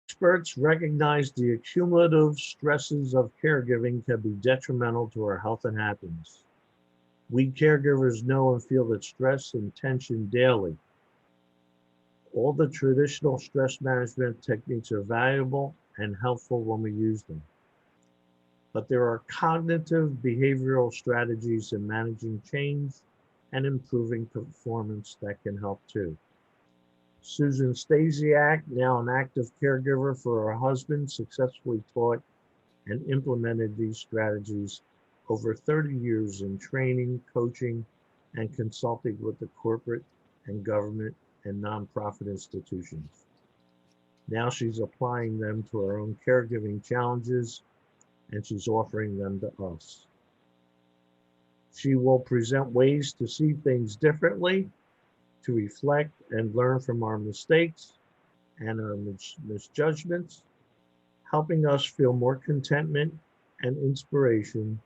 Experts recognize the cumulative stresses of caregiving can be detrimental to our health and happiness. We caregivers know and feel that stress and tension daily. All the traditional stress management techniques are valuable and helpful when we use them. But there are cognitive behavioral strategies in managing change and improving performance that can help too. Susan Staciak, now an active caregiver for her husband, successfully taught and implemented these strategies over 30 years in training, coaching, and consulting with the corporate and government and nonprofit institutions. Now she's applying them to her own caregiving challenges and she's offering them to us. She will present ways to see things differently, to reflect and learn from our mistakes and our misjudgments, helping us feel more contentment and inspiration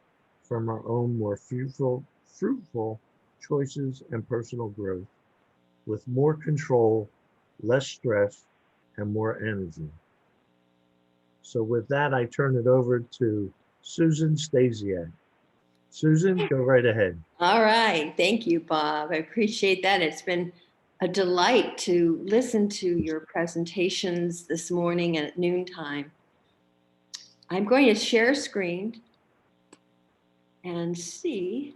from our own more fruitful choices and personal growth with more control, less stress, and more energy. So with that, I turn it over to Susan Staciak. Susan, go right ahead. All right. Thank you, Bob. I appreciate that. It's been a delight to listen to your presentations this morning and at noontime. I'm going to share screen and see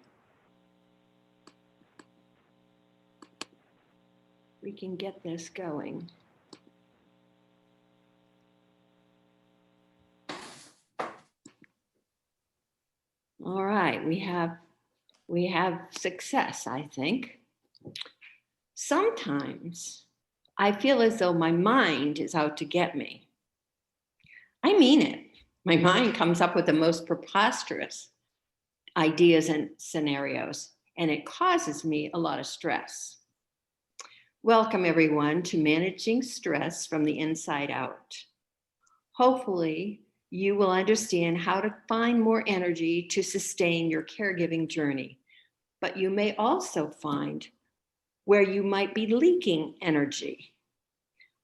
if we can get this going. All right, we have success, I think. Sometimes I feel as though my mind is out to get me. I mean it. My mind comes up with the most preposterous ideas and scenarios, and it causes me a lot of stress. Welcome, everyone, to Managing Stress from the Inside Out. Hopefully, you will understand how to find more energy to sustain your caregiving journey, but you may also find where you might be leaking energy.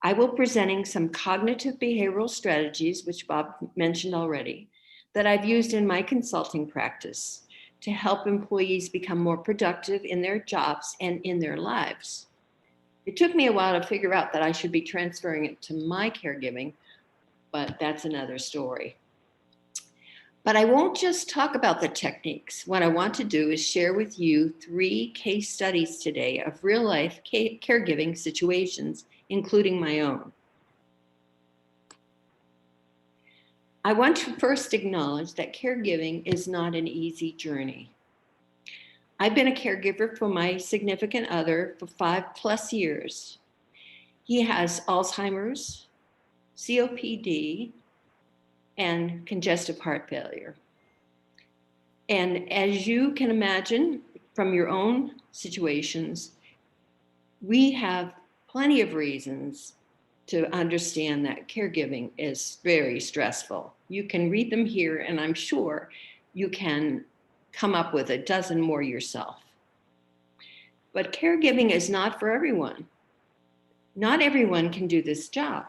I will be presenting some cognitive behavioral strategies, which Bob mentioned already, that I've used in my consulting practice to help employees become more productive in their jobs and in their lives. It took me a while to figure out that I should be transferring it to my caregiving, but that's another story. But I won't just talk about the techniques. What I want to do is share with you 3 case studies today of real life caregiving situations, including my own. I want to first acknowledge that caregiving is not an easy journey. I've been a caregiver for my significant other for 5+ years. He has Alzheimer's, COPD, and congestive heart failure. And as you can imagine from your own situations, we have plenty of reasons to understand that caregiving is very stressful. You can read them here, and I'm sure you can come up with a dozen more yourself. But caregiving is not for everyone. Not everyone can do this job.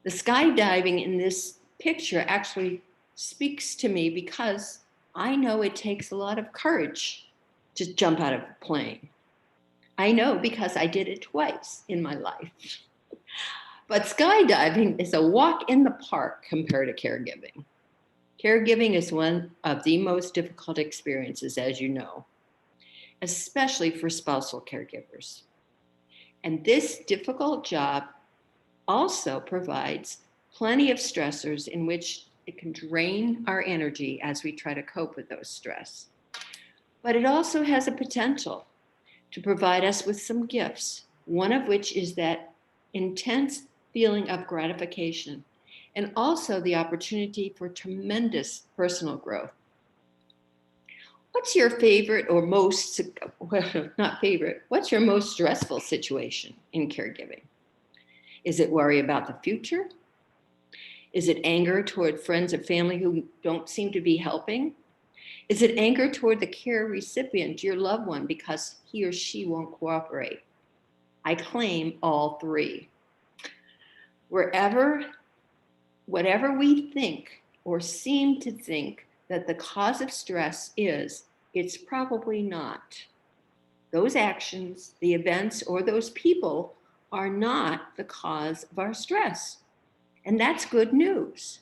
The skydiving in this picture actually speaks to me because I know it takes a lot of courage to jump out of a plane. I know because I did it twice in my life. But skydiving is a walk in the park compared to caregiving. Caregiving is one of the most difficult experiences, as you know, especially for spousal caregivers. And this difficult job also provides plenty of stressors in which it can drain our energy as we try to cope with those stress. But it also has a potential to provide us with some gifts, one of which is that intense feeling of gratification and also the opportunity for tremendous personal growth. What's your favorite or most, well, not favorite, what's your most stressful situation in caregiving? Is it worry about the future? Is it anger toward friends or family who don't seem to be helping? Is it anger toward the care recipient, your loved one, because he or she won't cooperate? I claim all 3. Whatever we think or seem to think that the cause of stress is, it's probably not. Those actions, the events, or those people are not the cause of our stress. And that's good news.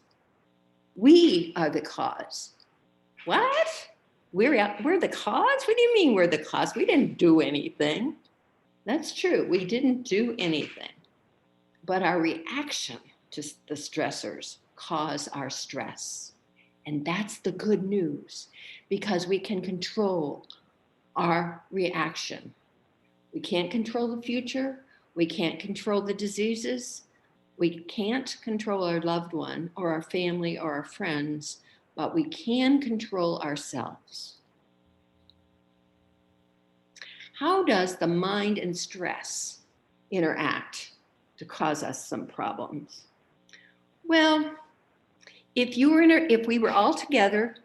We are the cause. What? We're the cause? What do you mean we're the cause? We didn't do anything. That's true. We didn't do anything. But our reaction to the stressors cause our stress. And that's the good news, because we can control our reaction. We can't control the future. We can't control the diseases. We can't control our loved one or our family or our friends, but we can control ourselves. How does the mind and stress interact to cause us some problems? Well, if we were all together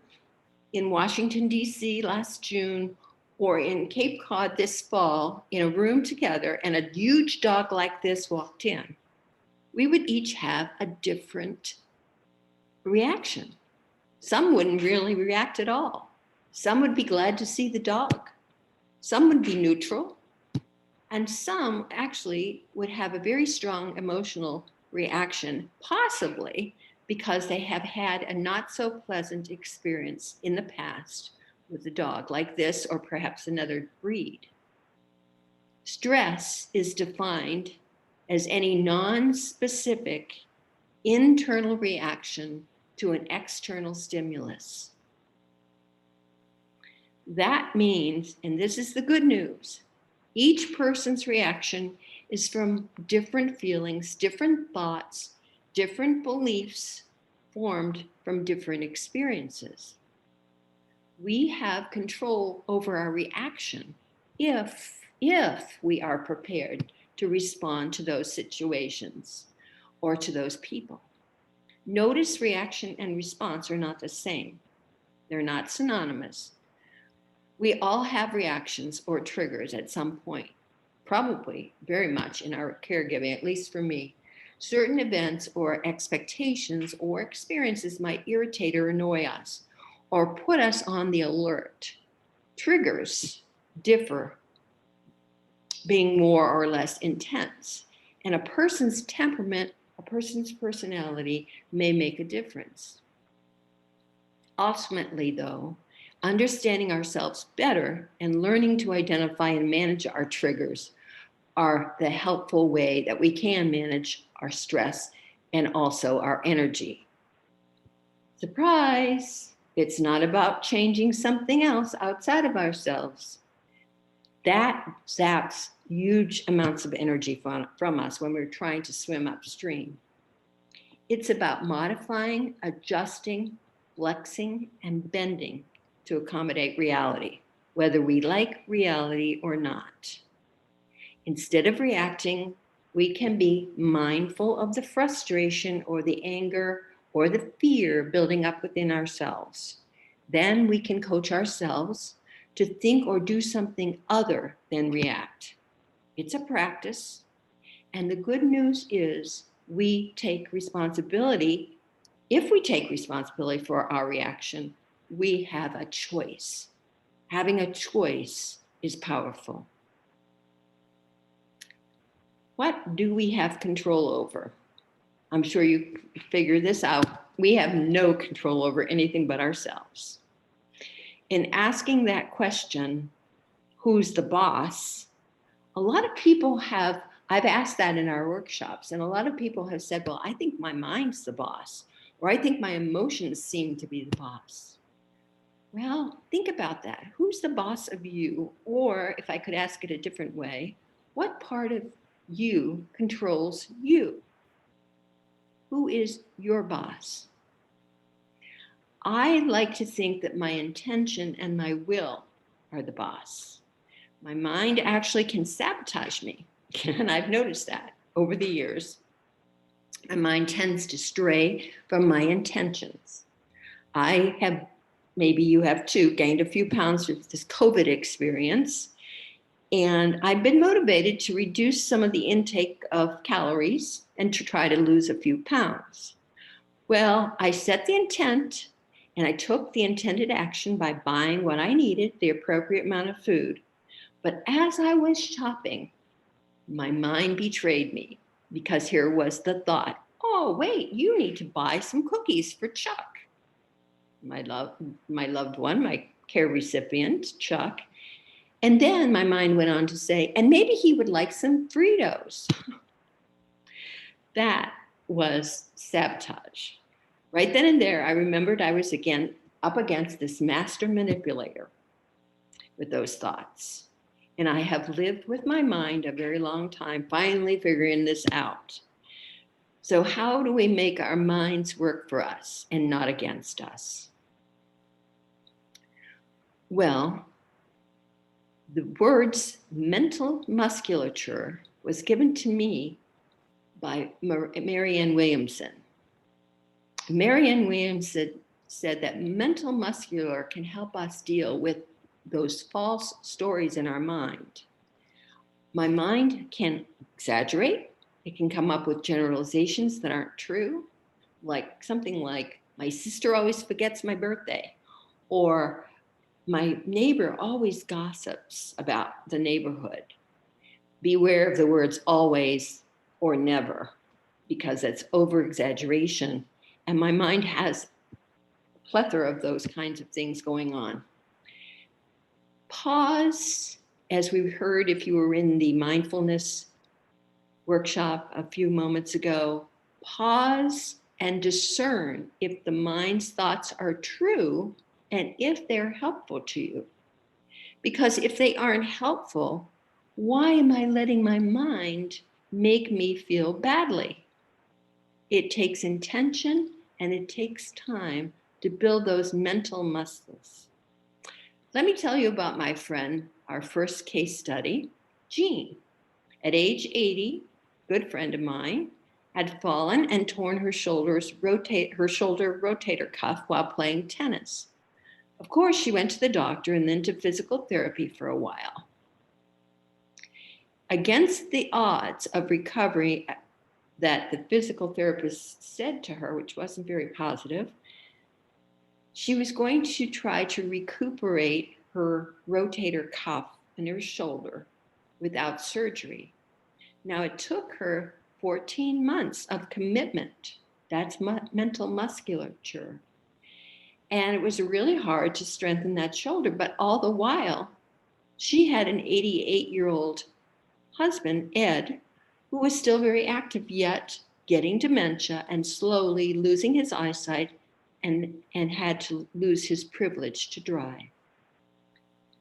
in Washington, D.C. last June, or in Cape Cod this fall in a room together, and a huge dog like this walked in, we would each have a different reaction. Some wouldn't really react at all. Some would be glad to see the dog. Some would be neutral. And some actually would have a very strong emotional reaction, possibly because they have had a not so pleasant experience in the past with a dog like this, or perhaps another breed. Stress is defined as any non-specific internal reaction to an external stimulus. That means, and this is the good news, each person's reaction is from different feelings, different thoughts, different beliefs formed from different experiences. We have control over our reaction if we are prepared to respond to those situations or to those people. Notice reaction and response are not the same. They're not synonymous. We all have reactions or triggers at some point, probably very much in our caregiving, at least for me. Certain events or expectations or experiences might irritate or annoy us or put us on the alert. Triggers differ, being more or less intense, and a person's temperament, a person's personality may make a difference. Ultimately, though, understanding ourselves better and learning to identify and manage our triggers are the helpful way that we can manage our stress and also our energy. Surprise! It's not about changing something else outside of ourselves. That zaps huge amounts of energy from us when we're trying to swim upstream. It's about modifying, adjusting, flexing, and bending to accommodate reality, whether we like reality or not. Instead of reacting, we can be mindful of the frustration or the anger or the fear building up within ourselves. Then we can coach ourselves to think or do something other than react. It's a practice, and the good news is we take responsibility. If we take responsibility for our reaction, we have a choice. Having a choice is powerful. What do we have control over? I'm sure you figure this out. We have no control over anything but ourselves. In asking that question, who's the boss? A lot of people have, I've asked that in our workshops, and a lot of people have said, well, I think my mind's the boss, or I think my emotions seem to be the boss. Well, think about that. Who's the boss of you? Or if I could ask it a different way, what part of you controls you? Who is your boss? I like to think that my intention and my will are the boss. My mind actually can sabotage me, and I've noticed that over the years. My mind tends to stray from my intentions. I have, maybe you have too, gained a few pounds with this COVID experience. And I've been motivated to reduce some of the intake of calories and to try to lose a few pounds. Well, I set the intent and I took the intended action by buying what I needed, the appropriate amount of food. But as I was shopping, my mind betrayed me because here was the thought, oh, wait, you need to buy some cookies for Chuck, my loved one, my care recipient, Chuck. And then my mind went on to say, and maybe he would like some Fritos. That was sabotage. Right then and there, I remembered I was again up against this master manipulator with those thoughts. And I have lived with my mind a very long time, finally figuring this out. So, how do we make our minds work for us and not against us? Well, the words mental musculature was given to me by Marianne Williamson. Marianne Williamson said that mental muscular can help us deal with those false stories in our mind. My mind can exaggerate. It can come up with generalizations that aren't true, like something like, my sister always forgets my birthday, or my neighbor always gossips about the neighborhood. Beware of the words always or never, because it's over exaggeration. And my mind has a plethora of those kinds of things going on. Pause, as we heard if you were in the mindfulness workshop a few moments ago, pause and discern if the mind's thoughts are true and if they're helpful to you. Because if they aren't helpful, why am I letting my mind make me feel badly? It takes intention and it takes time to build those mental muscles. Let me tell you about my friend, our first case study, Jean. At age 80, a good friend of mine had fallen and torn her shoulder rotator cuff while playing tennis. Of course, she went to the doctor and then to physical therapy for a while. Against the odds of recovery that the physical therapist said to her, which wasn't very positive, she was going to try to recuperate her rotator cuff in her shoulder without surgery. Now, it took her 14 months of commitment. That's mental musculature. And it was really hard to strengthen that shoulder. But all the while, she had an 88-year-old husband, Ed, who was still very active, yet getting dementia and slowly losing his eyesight and had to lose his privilege to drive.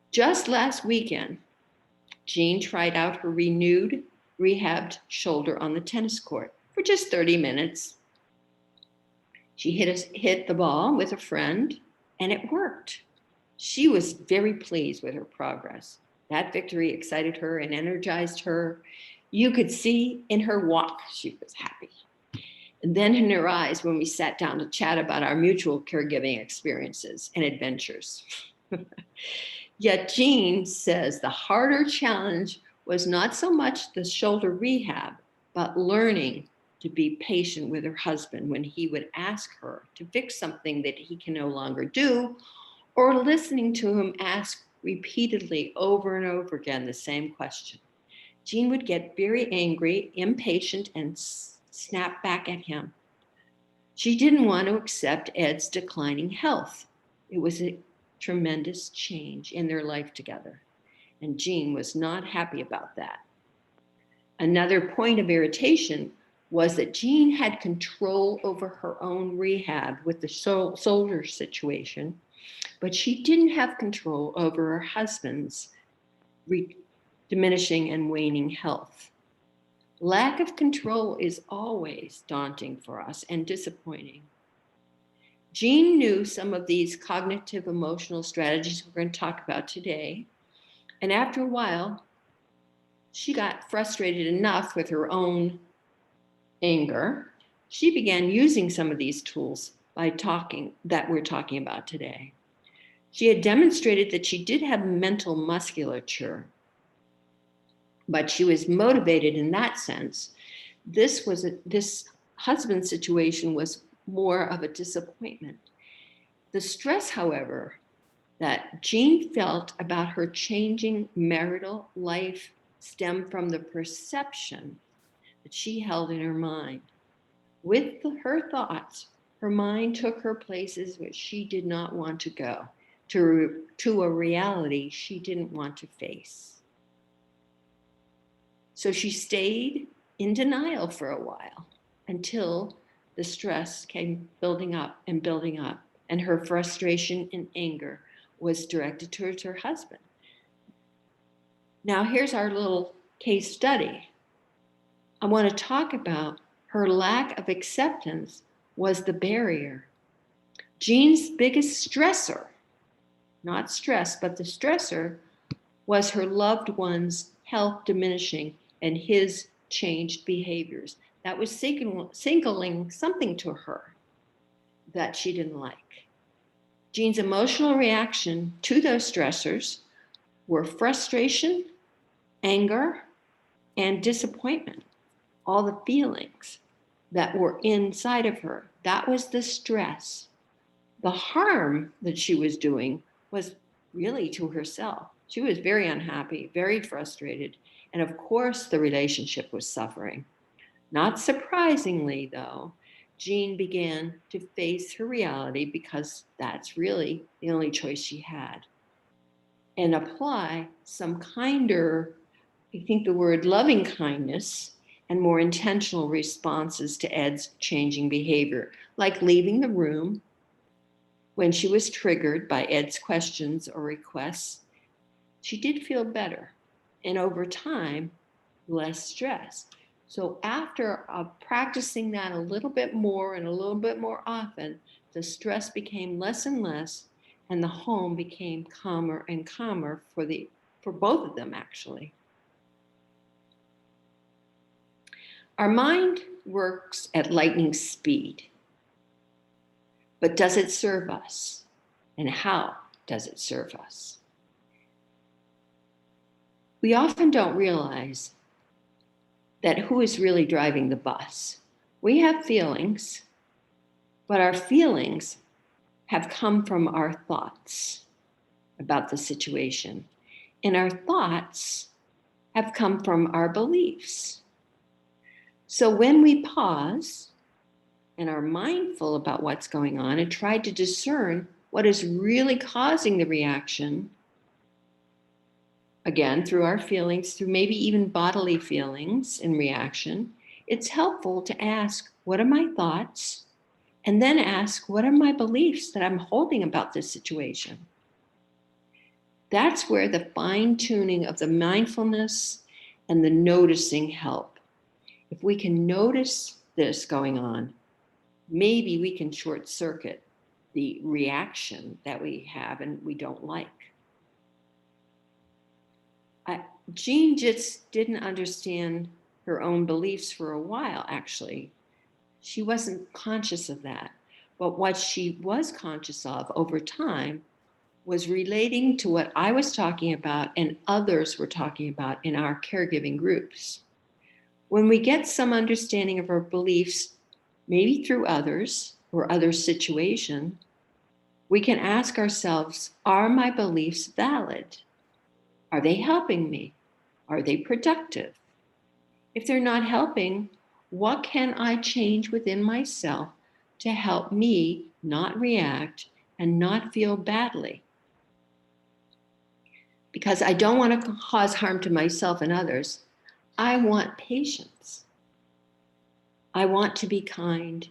Just last weekend, Jean tried out her renewed, rehabbed shoulder on the tennis court for just 30 minutes. She hit the ball with a friend, and it worked. She was very pleased with her progress. That victory excited her and energized her. You could see in her walk she was happy. And then in her eyes when we sat down to chat about our mutual caregiving experiences and adventures. Yet Jean says the harder challenge was not so much the shoulder rehab, but learning to be patient with her husband when he would ask her to fix something that he can no longer do, or listening to him ask repeatedly over and over again the same question. Jean would get very angry, impatient, and snap back at him. She didn't want to accept Ed's declining health. It was a tremendous change in their life together, and Jean was not happy about that. Another point of irritation was that Jean had control over her own rehab with the shoulder situation, but she didn't have control over her husband's diminishing and waning health. Lack of control is always daunting for us and disappointing. Jean knew some of these cognitive emotional strategies we're going to talk about today, and after a while, she got frustrated enough with her own anger. She began using some of these tools that we're talking about today. She had demonstrated that she did have mental musculature. but she was motivated in that sense. This husband situation was more of a disappointment. The stress, however, that Jean felt about her changing marital life stemmed from the perception that she held in her mind. With her thoughts, her mind took her places which she did not want to go, to a reality she didn't want to face. So she stayed in denial for a while until the stress came building up, and her frustration and anger was directed towards her husband. Now, here's our little case study. I want to talk about her lack of acceptance was the barrier. Jean's biggest stressor, not stress, but the stressor, was her loved one's health diminishing and his changed behaviors. That was signaling something to her that she didn't like. Jean's emotional reaction to those stressors were frustration, anger, and disappointment. All the feelings that were inside of her. That was the stress. The harm that she was doing was really to herself. She was very unhappy, very frustrated, and of course the relationship was suffering. Not surprisingly, though, Jean began to face her reality because that's really the only choice she had, and apply some kinder, I think the word loving kindness, and more intentional responses to Ed's changing behavior, like leaving the room when she was triggered by Ed's questions or requests. She did feel better, and over time, less stress. So after practicing that a little bit more and a little bit more often, the stress became less and less, and the home became calmer and calmer for both of them, actually. Our mind works at lightning speed, but does it serve us? And how does it serve us? We often don't realize that who is really driving the bus. We have feelings, but our feelings have come from our thoughts about the situation. And our thoughts have come from our beliefs. So when we pause and are mindful about what's going on and try to discern what is really causing the reaction, again, through our feelings, through maybe even bodily feelings in reaction, it's helpful to ask, what are my thoughts? And then ask, what are my beliefs that I'm holding about this situation? That's where the fine-tuning of the mindfulness and the noticing help. If we can notice this going on, maybe we can short circuit the reaction that we have and we don't like. Jean just didn't understand her own beliefs for a while, actually. She wasn't conscious of that. But what she was conscious of over time was relating to what I was talking about and others were talking about in our caregiving groups. When we get some understanding of our beliefs, maybe through others or other situation, we can ask ourselves, are my beliefs valid? Are they helping me? Are they productive? If they're not helping, what can I change within myself to help me not react and not feel badly? Because I don't want to cause harm to myself and others. I want patience. I want to be kind.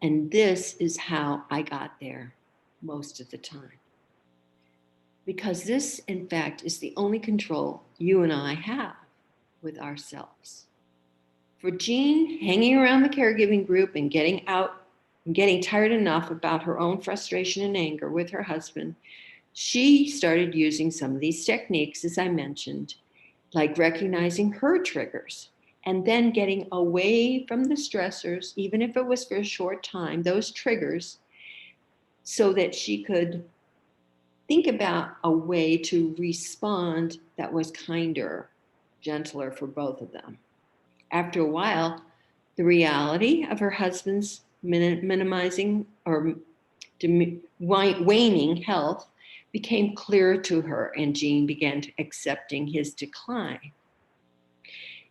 And this is how I got there most of the time. Because this, in fact, is the only control you and I have with ourselves. For Jean, hanging around the caregiving group and getting out and getting tired enough about her own frustration and anger with her husband, she started using some of these techniques, as I mentioned, like recognizing her triggers and then getting away from the stressors, even if it was for a short time, those triggers, so that she could think about a way to respond that was kinder gentler for both of them. After a while, the reality of her husband's minimizing or waning health became clearer to her, and Jean began accepting his decline.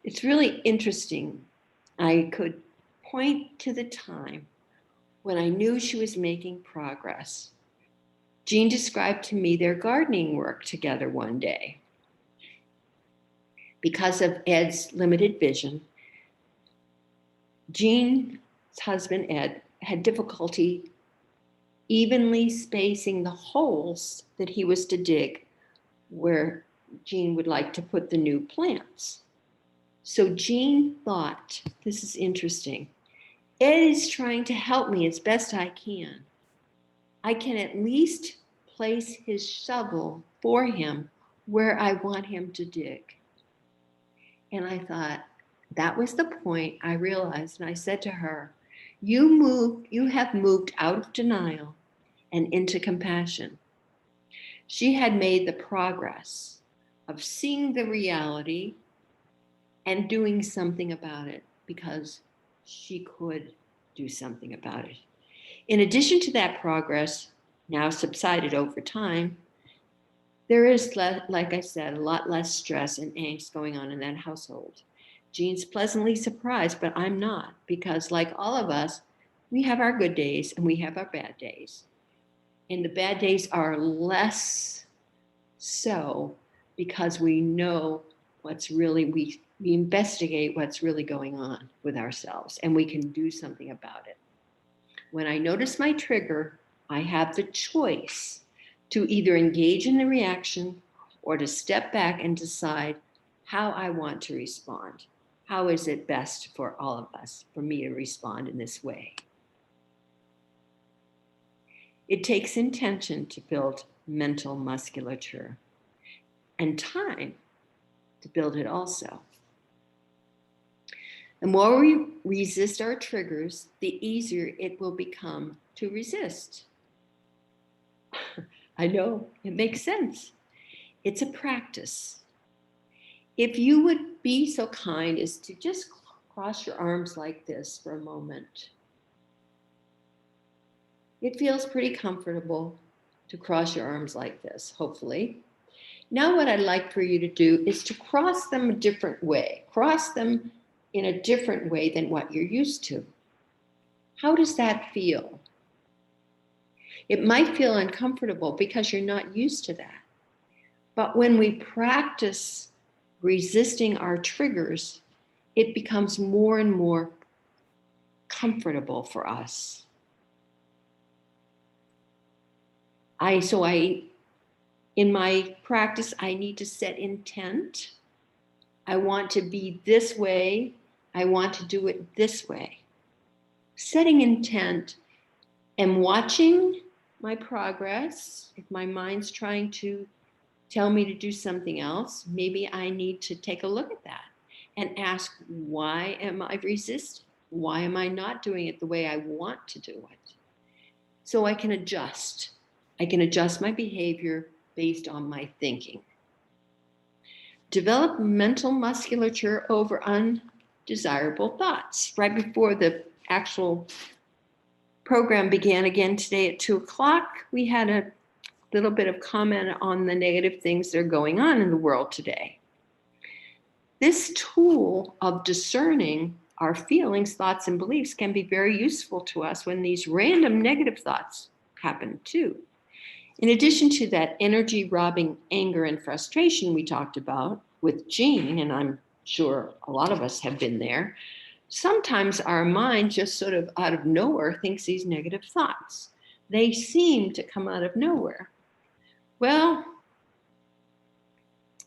It's really interesting. I could point to the time when I knew she was making progress. Jean described to me their gardening work together one day. Because of Ed's limited vision, Jean's husband, Ed, had difficulty evenly spacing the holes that he was to dig where Jean would like to put the new plants. So Jean thought, this is interesting, Ed is trying to help me as best I can. I can at least place his shovel for him where I want him to dig. And I thought, that was the point I realized, and I said to her, you have moved out of denial and into compassion. She had made the progress of seeing the reality and doing something about it because she could do something about it. In addition to that progress, now subsided over time, there is, like I said, a lot less stress and angst going on in that household. Jean's pleasantly surprised, but I'm not, because like all of us, we have our good days and we have our bad days. And the bad days are less so because we know what's really, we investigate what's really going on with ourselves and we can do something about it. When I notice my trigger, I have the choice to either engage in the reaction or to step back and decide how I want to respond. How is it best for all of us, for me to respond in this way? It takes intention to build mental musculature and time to build it also. The more we resist our triggers, the easier it will become to resist. I know, it makes sense. It's a practice. If you would be so kind as to just cross your arms like this for a moment. It feels pretty comfortable to cross your arms like this, hopefully. Now what I'd like for you to do is to cross them a different way. Cross them in a different way than what you're used to. How does that feel? It might feel uncomfortable because you're not used to that. But when we practice resisting our triggers, it becomes more and more comfortable for us. In my practice, I need to set intent. I want to be this way. I want to do it this way. Setting intent and watching my progress. If my mind's trying to tell me to do something else, maybe I need to take a look at that and ask, why am I resisting? Why am I not doing it the way I want to do it? So I can adjust. I can adjust my behavior based on my thinking. Develop mental musculature over undesirable thoughts. Right before the actual program began again today at 2:00, we had a little bit of comment on the negative things that are going on in the world today. This tool of discerning our feelings, thoughts, and beliefs can be very useful to us when these random negative thoughts happen too. In addition to that energy-robbing anger and frustration we talked about with Jean, and I'm sure a lot of us have been there, sometimes our mind just sort of out of nowhere thinks these negative thoughts. They seem to come out of nowhere. Well,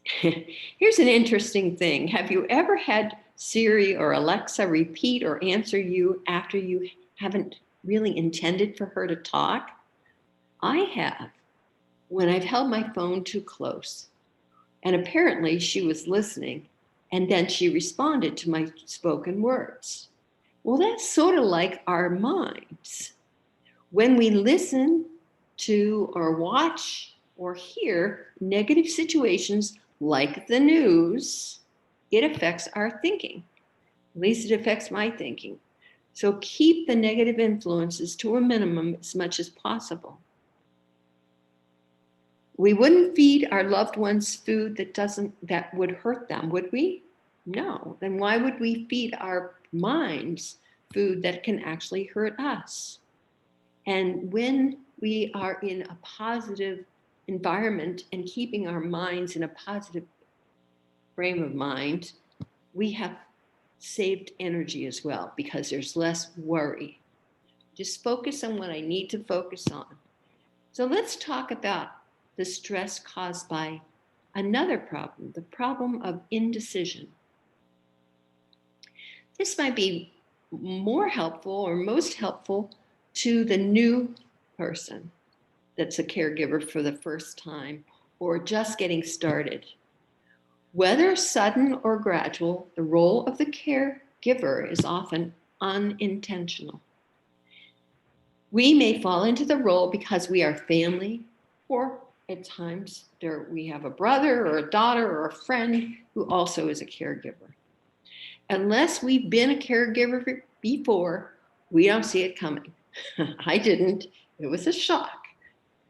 here's an interesting thing. Have you ever had Siri or Alexa repeat or answer you after you haven't really intended for her to talk? I have, when I've held my phone too close. And apparently she was listening, and then she responded to my spoken words. Well, that's sort of like our minds. When we listen to or watch or hear negative situations like the news, it affects our thinking. At least it affects my thinking. So keep the negative influences to a minimum as much as possible. We wouldn't feed our loved ones food that would hurt them, would we? No. Then why would we feed our minds food that can actually hurt us? And when we are in a positive environment and keeping our minds in a positive frame of mind, we have saved energy as well because there's less worry. Just focus on what I need to focus on. So let's talk about the stress caused by another problem, the problem of indecision. This might be more helpful or most helpful to the new person that's a caregiver for the first time or just getting started. Whether sudden or gradual, the role of the caregiver is often unintentional. We may fall into the role because we are family, or at times we have a brother or a daughter or a friend who also is a caregiver. Unless we've been a caregiver before, we don't see it coming. I didn't. It was a shock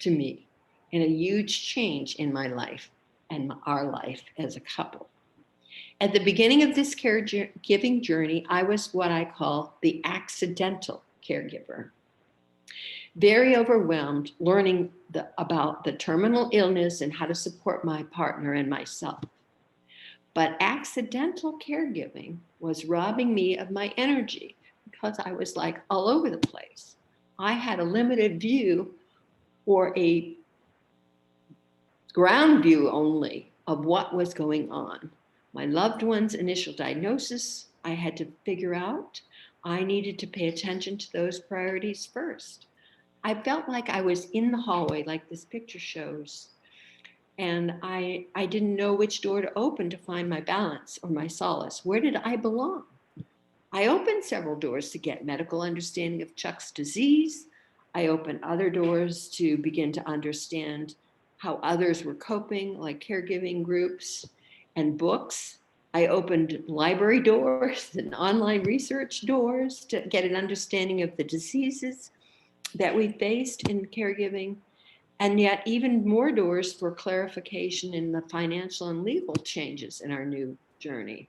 to me and a huge change in my life and our life as a couple. At the beginning of this caregiving journey, I was what I call the accidental caregiver. Very overwhelmed learning about the terminal illness and how to support my partner and myself. But accidental caregiving was robbing me of my energy because I was like all over the place. I had a limited view or a ground view only of what was going on. My loved one's initial diagnosis, I had to figure out. I needed to pay attention to those priorities first. I felt like I was in the hallway, like this picture shows, and I didn't know which door to open to find my balance or my solace. Where did I belong? I opened several doors to get medical understanding of Chuck's disease. I opened other doors to begin to understand how others were coping, like caregiving groups and books. I opened library doors and online research doors to get an understanding of the diseases that we faced in caregiving, and yet even more doors for clarification in the financial and legal changes in our new journey.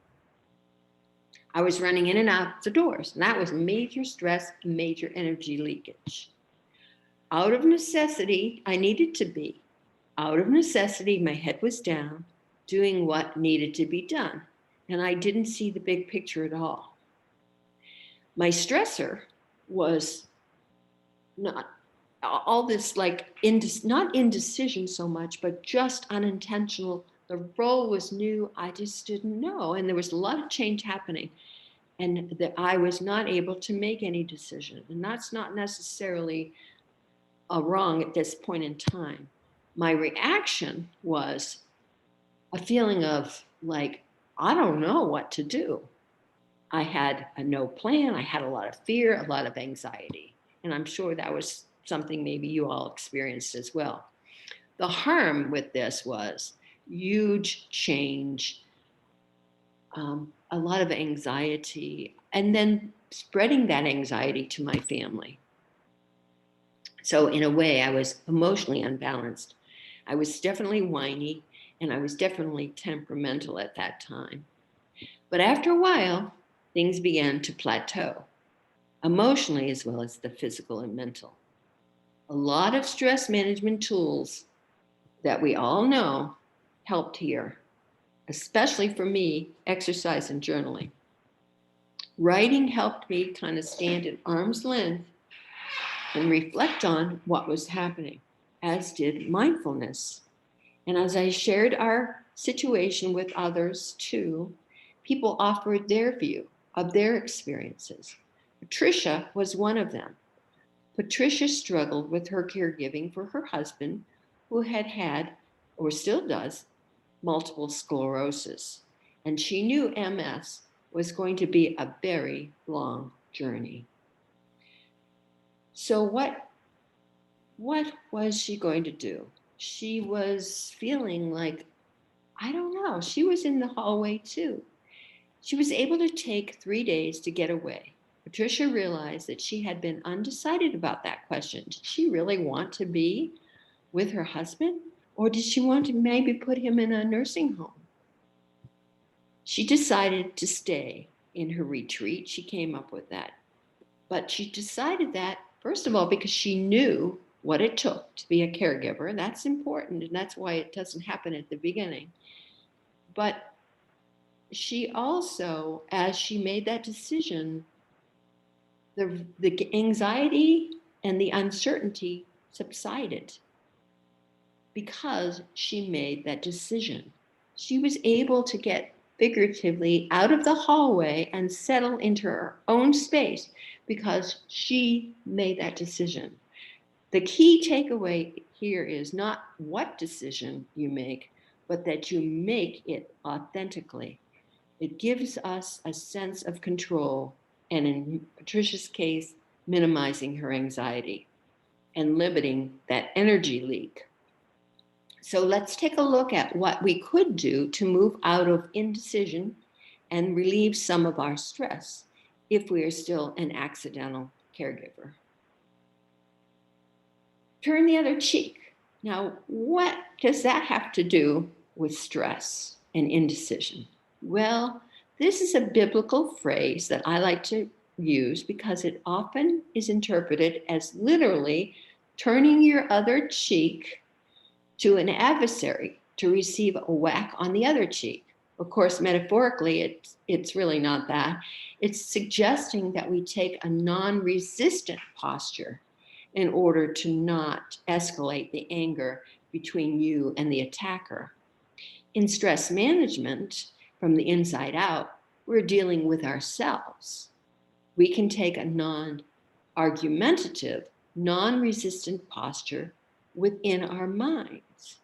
I was running in and out the doors, and that was major stress, major energy leakage. Out of necessity, I needed to be. Out of necessity, my head was down, doing what needed to be done, and I didn't see the big picture at all. My stressor was not all this, like not indecision so much, but just unintentional. The role was new. I just didn't know. And there was a lot of change happening, and that I was not able to make any decision. And that's not necessarily wrong at this point in time. My reaction was a feeling of like, I don't know what to do. I had a no plan. I had a lot of fear, a lot of anxiety. And I'm sure that was something maybe you all experienced as well. The harm with this was huge change, a lot of anxiety, and then spreading that anxiety to my family. So in a way, I was emotionally unbalanced. I was definitely whiny, and I was definitely temperamental at that time. But after a while, things began to plateau, emotionally as well as the physical and mental. A lot of stress management tools that we all know helped here, especially for me, exercise and journaling. Writing helped me kind of stand at arm's length and reflect on what was happening, as did mindfulness. And as I shared our situation with others too, people offered their view of their experiences. Patricia was one of them. Patricia struggled with her caregiving for her husband, who had had, or still does, multiple sclerosis. And she knew MS was going to be a very long journey. So what was she going to do? She was feeling like, I don't know. She was in the hallway too. She was able to take 3 days to get away. Patricia realized that she had been undecided about that question. Did she really want to be with her husband? Or did she want to maybe put him in a nursing home? She decided to stay in her retreat. She came up with that. But she decided that, first of all, because she knew what it took to be a caregiver. That's important, and that's why it doesn't happen at the beginning. But she also, as she made that decision, the anxiety and the uncertainty subsided because she made that decision. She was able to get figuratively out of the hallway and settle into her own space because she made that decision. The key takeaway here is not what decision you make, but that you make it authentically. It gives us a sense of control, and in Patricia's case, minimizing her anxiety and limiting that energy leak. So let's take a look at what we could do to move out of indecision and relieve some of our stress if we are still an accidental caregiver. Turn the other cheek. Now, what does that have to do with stress and indecision? Well, this is a biblical phrase that I like to use because it often is interpreted as literally turning your other cheek to an adversary to receive a whack on the other cheek. Of course, metaphorically, it's really not that. It's suggesting that we take a non-resistant posture in order to not escalate the anger between you and the attacker. In stress management, from the inside out, we're dealing with ourselves. We can take a non-argumentative, non-resistant posture within our minds.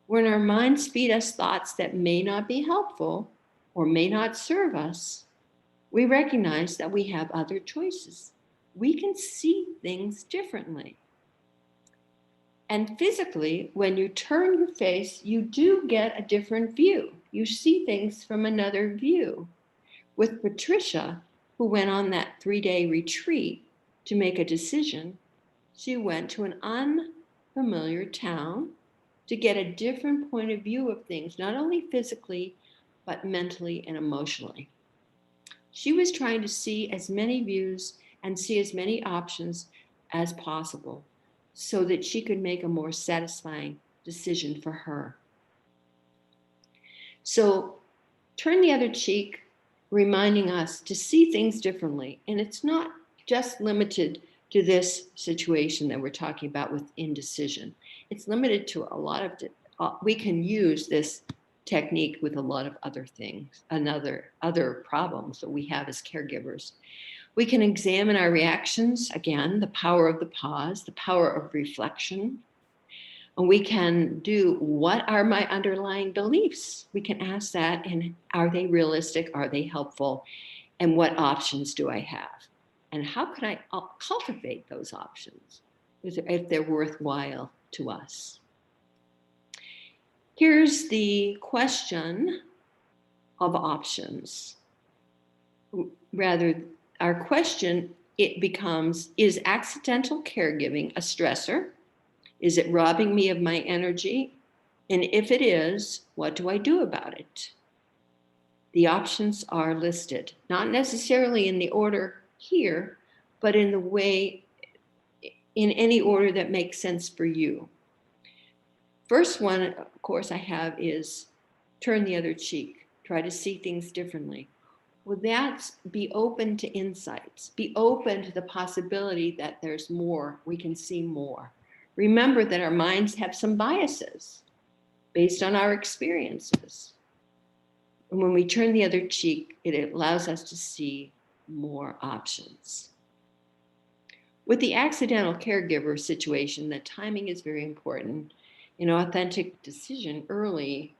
When our minds feed us thoughts that may not be helpful or may not serve us, we recognize that we have other choices. We can see things differently. And physically, when you turn your face, you do get a different view. You see things from another view. With Patricia, who went on that 3-day retreat to make a decision, she went to an unfamiliar town to get a different point of view of things, not only physically, but mentally and emotionally. She was trying to see as many views and see as many options as possible so that she could make a more satisfying decision for her. So turn the other cheek, reminding us to see things differently. And it's not just limited to this situation that we're talking about with indecision. It's limited to a lot of, we can use this technique with a lot of other things, other problems that we have as caregivers. We can examine our reactions, again, the power of the pause, the power of reflection. And we can do, what are my underlying beliefs? We can ask that, and are they realistic? Are they helpful? And what options do I have? And how can I cultivate those options if they're worthwhile to us? Here's the question of options. Rather, our question, it becomes, is accidental caregiving a stressor? Is it robbing me of my energy? And if it is, what do I do about it? The options are listed, not necessarily in the order here, but in the way, in any order that makes sense for you. First one, of course, I have is turn the other cheek, try to see things differently. Well, that's be open to insights, be open to the possibility that there's more, we can see more. Remember that our minds have some biases based on our experiences. And when we turn the other cheek, it allows us to see more options. With the accidental caregiver situation, the timing is very important. An authentic decision early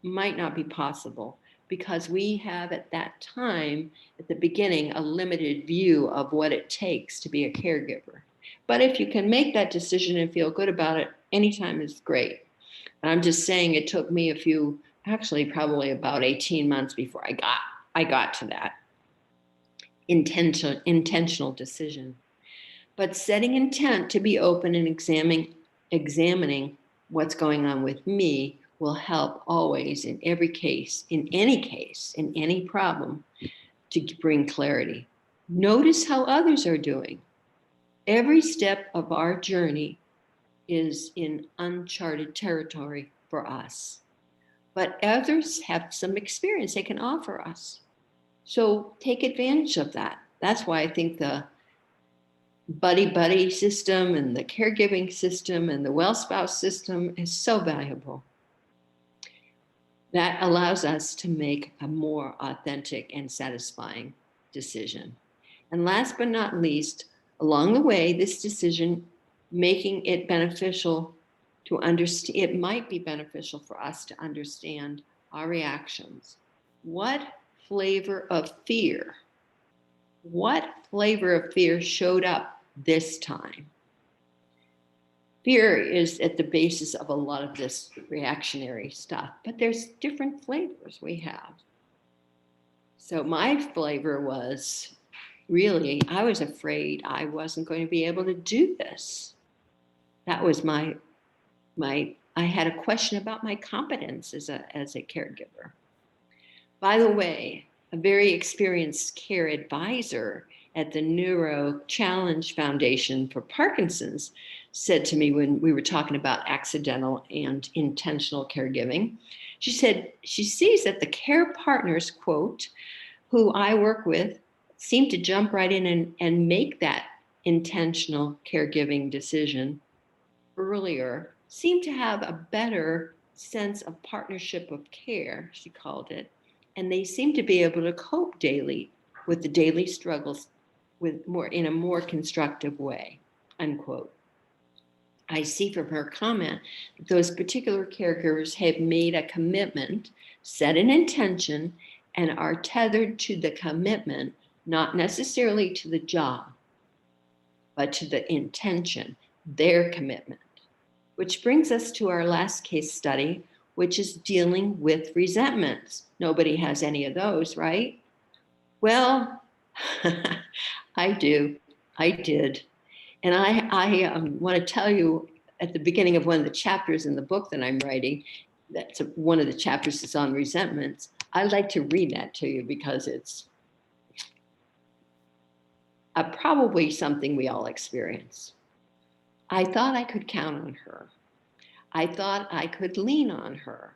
might not be possible because we have at that time, at the beginning, a limited view of what it takes to be a caregiver. But if you can make that decision and feel good about it, anytime is great. And I'm just saying it took me probably about 18 months before I got I got to that intentional decision. But setting intent to be open and examining what's going on with me will help always in every case, in any problem, to bring clarity. Notice how others are doing. Every step of our journey is in uncharted territory for us, but others have some experience they can offer us. So take advantage of that. That's why I think the buddy system and the caregiving system and the well spouse system is so valuable. That allows us to make a more authentic and satisfying decision. And last but not least, along the way, this decision making it beneficial to understand, it might be beneficial for us to understand our reactions. What flavor of fear? What flavor of fear showed up this time? Fear is at the basis of a lot of this reactionary stuff, but there's different flavors we have. So my flavor was really, I was afraid I wasn't going to be able to do this. That was my I had a question about my competence as a caregiver. By the way, a very experienced care advisor at the Neuro Challenge Foundation for Parkinson's said to me when we were talking about accidental and intentional caregiving, she said she sees that the care partners, quote, who I work with seem to jump right in and make that intentional caregiving decision earlier, seem to have a better sense of partnership of care, she called it, and they seem to be able to cope daily with the daily struggles in a more constructive way, unquote. I see from her comment that those particular caregivers have made a commitment, set an intention, and are tethered to the commitment, not necessarily to the job, but to the intention, their commitment. Which brings us to our last case study, which is dealing with resentments. Nobody has any of those, right? Well, I do. I did. And I want to tell you at the beginning of one of the chapters in the book that I'm writing, one of the chapters is on resentments. I'd like to read that to you because it's probably something we all experience. I thought I could count on her. I thought I could lean on her.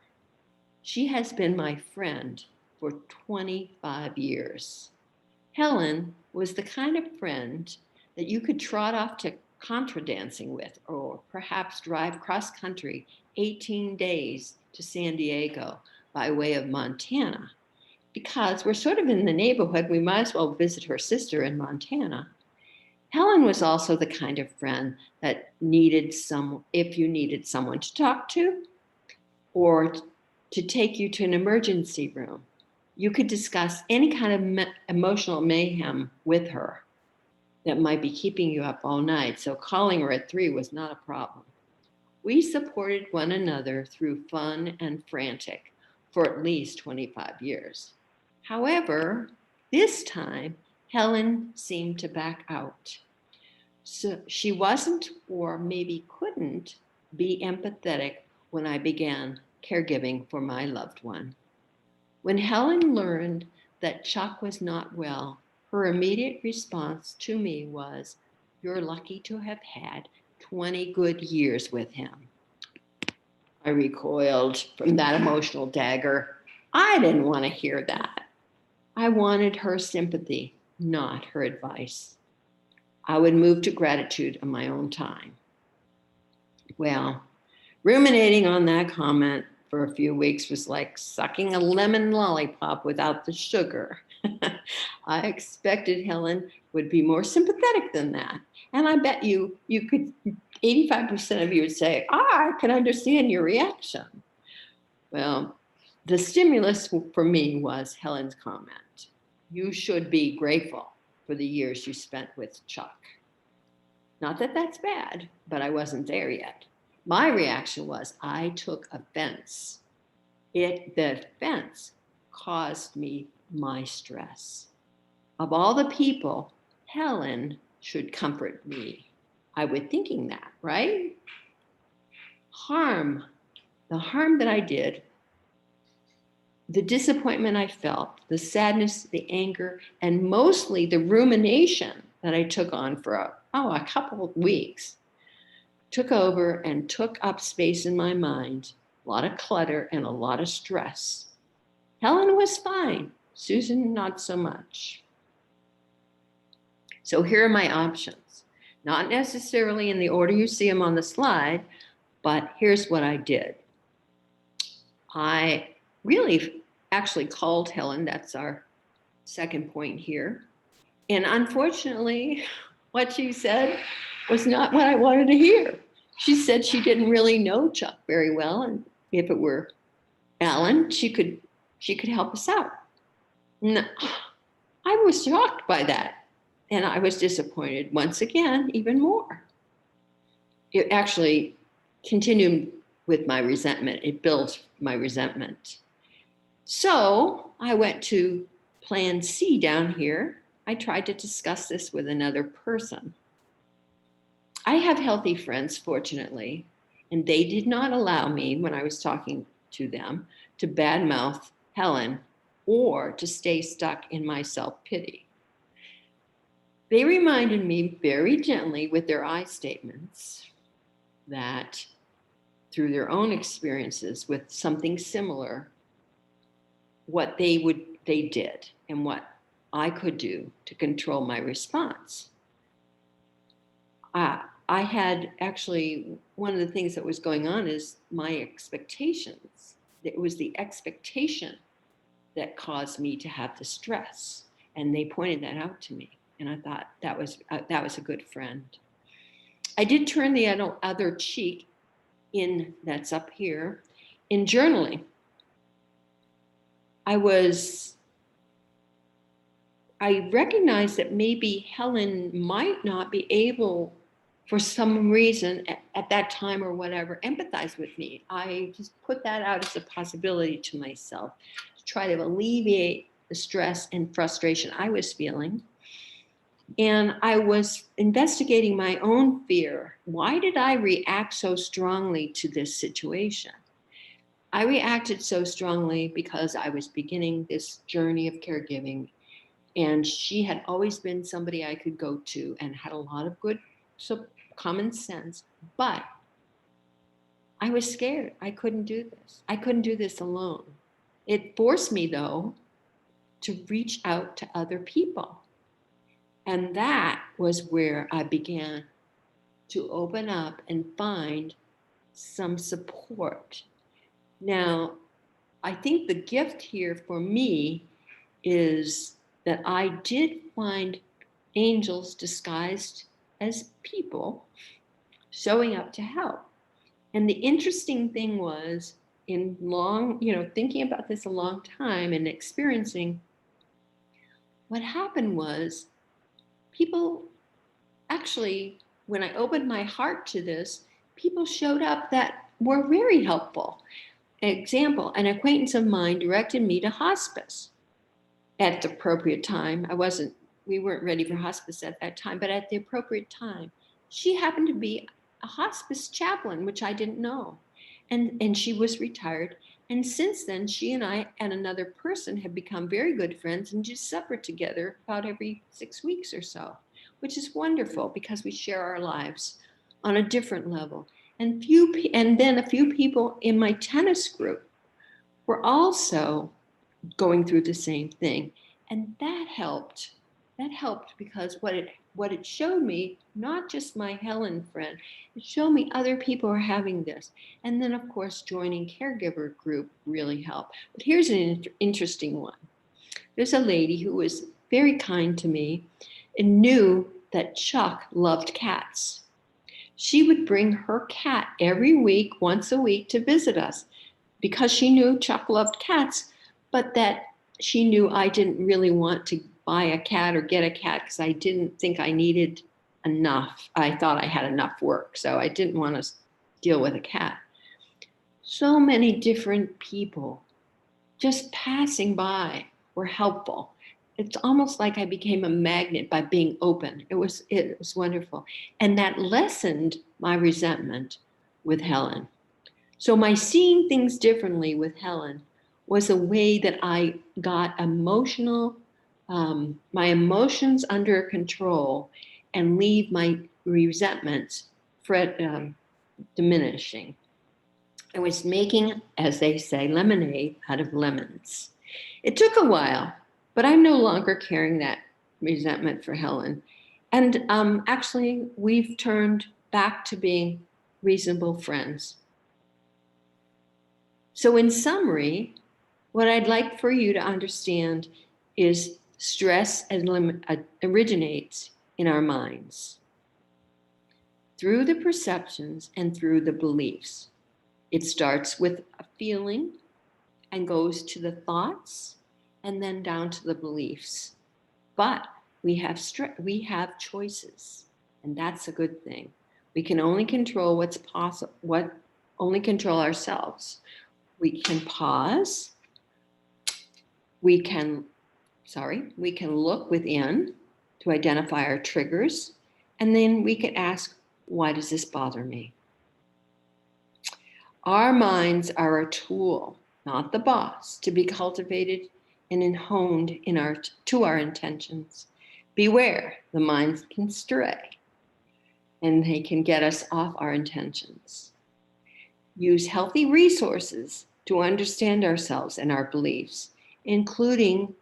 She has been my friend for 25 years. Helen was the kind of friend that you could trot off to contra dancing with, or perhaps drive cross country 18 days to San Diego by way of Montana. Because we're sort of in the neighborhood, we might as well visit her sister in Montana. Helen was also the kind of friend that if you needed someone to talk to or to take you to an emergency room, you could discuss any kind of emotional mayhem with her that might be keeping you up all night. So calling her at 3 was not a problem. We supported one another through fun and frantic for at least 25 years. However, this time, Helen seemed to back out. So she wasn't, or maybe couldn't, be empathetic when I began caregiving for my loved one. When Helen learned that Chuck was not well, her immediate response to me was, "You're lucky to have had 20 good years with him." I recoiled from that emotional dagger. I didn't want to hear that. I wanted her sympathy, not her advice. I would move to gratitude on my own time. Well, ruminating on that comment for a few weeks was like sucking a lemon lollipop without the sugar. I expected Helen would be more sympathetic than that. And I bet you could, 85% of you would say, I can understand your reaction. Well, the stimulus for me was Helen's comment. You should be grateful for the years you spent with Chuck. Not that that's bad, but I wasn't there yet. My reaction was I took offense. The offense caused me my stress. Of all the people, Helen should comfort me. I was thinking that, right? The harm that I did, the disappointment I felt, the sadness, the anger, and mostly the rumination that I took on for a couple of weeks, took over and took up space in my mind, a lot of clutter and a lot of stress. Helen was fine, Susan, not so much. So here are my options. Not necessarily in the order you see them on the slide, but here's what I did. I really actually called Helen. That's our second point here. And unfortunately, what she said was not what I wanted to hear. She said she didn't really know Chuck very well, and if it were Alan, she could help us out. No, I was shocked by that, and I was disappointed once again, even more. It actually continued with my resentment. It built my resentment. So I went to plan C down here. I tried to discuss this with another person. I have healthy friends, fortunately, and they did not allow me, when I was talking to them, to badmouth Helen or to stay stuck in my self-pity. They reminded me very gently with their I statements that through their own experiences with something similar, what they did and what I could do to control my response. I had actually, one of the things that was going on is my expectations. It was the expectation that caused me to have the stress. And they pointed that out to me. And I thought that was a good friend. I did turn the other cheek in, that's up here, in journaling. I recognized that maybe Helen might not be able, for some reason at that time or whatever, empathize with me. I just put that out as a possibility to myself to try to alleviate the stress and frustration I was feeling. And I was investigating my own fear. Why did I react so strongly to this situation? I reacted so strongly because I was beginning this journey of caregiving, and she had always been somebody I could go to and had a lot of good common sense, but I was scared. I couldn't do this. I couldn't do this alone. It forced me, though, to reach out to other people. And that was where I began to open up and find some support. Now, I think the gift here for me is that I did find angels disguised as people showing up to help. And the interesting thing was, thinking about this a long time and experiencing, what happened was people actually, when I opened my heart to this, people showed up that were very helpful. Example, an acquaintance of mine directed me to hospice at the appropriate time. We weren't ready for hospice at that time, but at the appropriate time. She happened to be a hospice chaplain, which I didn't know. And she was retired. And since then, she and I and another person have become very good friends and just supper together about every 6 weeks or so, which is wonderful because we share our lives on a different level. And then a few people in my tennis group were also going through the same thing. And that helped. That helped because what it showed me, not just my Helen friend, it showed me other people are having this. And then, of course, joining caregiver group really helped. But here's an interesting one. There's a lady who was very kind to me and knew that Chuck loved cats. She would bring her cat every week, once a week, to visit us because she knew Chuck loved cats, but that she knew I didn't really want to buy a cat or get a cat because I didn't think I needed enough. I thought I had enough work, so I didn't want to deal with a cat. So many different people just passing by. were helpful. It's almost like I became a magnet by being open. It was wonderful. And that lessened my resentment with Helen. So my seeing things differently with Helen was a way that I got my emotions under control and leave my resentments diminishing. I was making, as they say, lemonade out of lemons. It took a while, but I'm no longer carrying that resentment for Helen. And actually, we've turned back to being reasonable friends. So, in summary, what I'd like for you to understand is stress originates in our minds through the perceptions and through the beliefs. It starts with a feeling and goes to the thoughts and then down to the beliefs. But we have choices, and that's a good thing. We can only control what's possible, only control ourselves. We can pause. We can look within to identify our triggers, and then we can ask, why does this bother me? Our minds are a tool, not the boss, to be cultivated and honed to our intentions. Beware, the mind can stray, and they can get us off our intentions. Use healthy resources to understand ourselves and our beliefs, including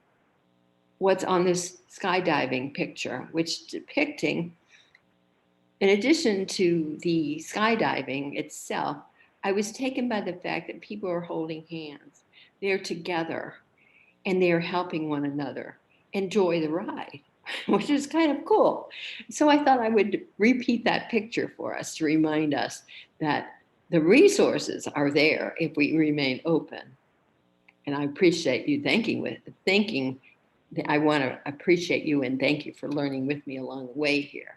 what's on this skydiving picture, which depicting, in addition to the skydiving itself, I was taken by the fact that people are holding hands. They're together and they're helping one another enjoy the ride, which is kind of cool. So I thought I would repeat that picture for us to remind us that the resources are there if we remain open. And I appreciate you thinking. I want to appreciate you and thank you for learning with me along the way here.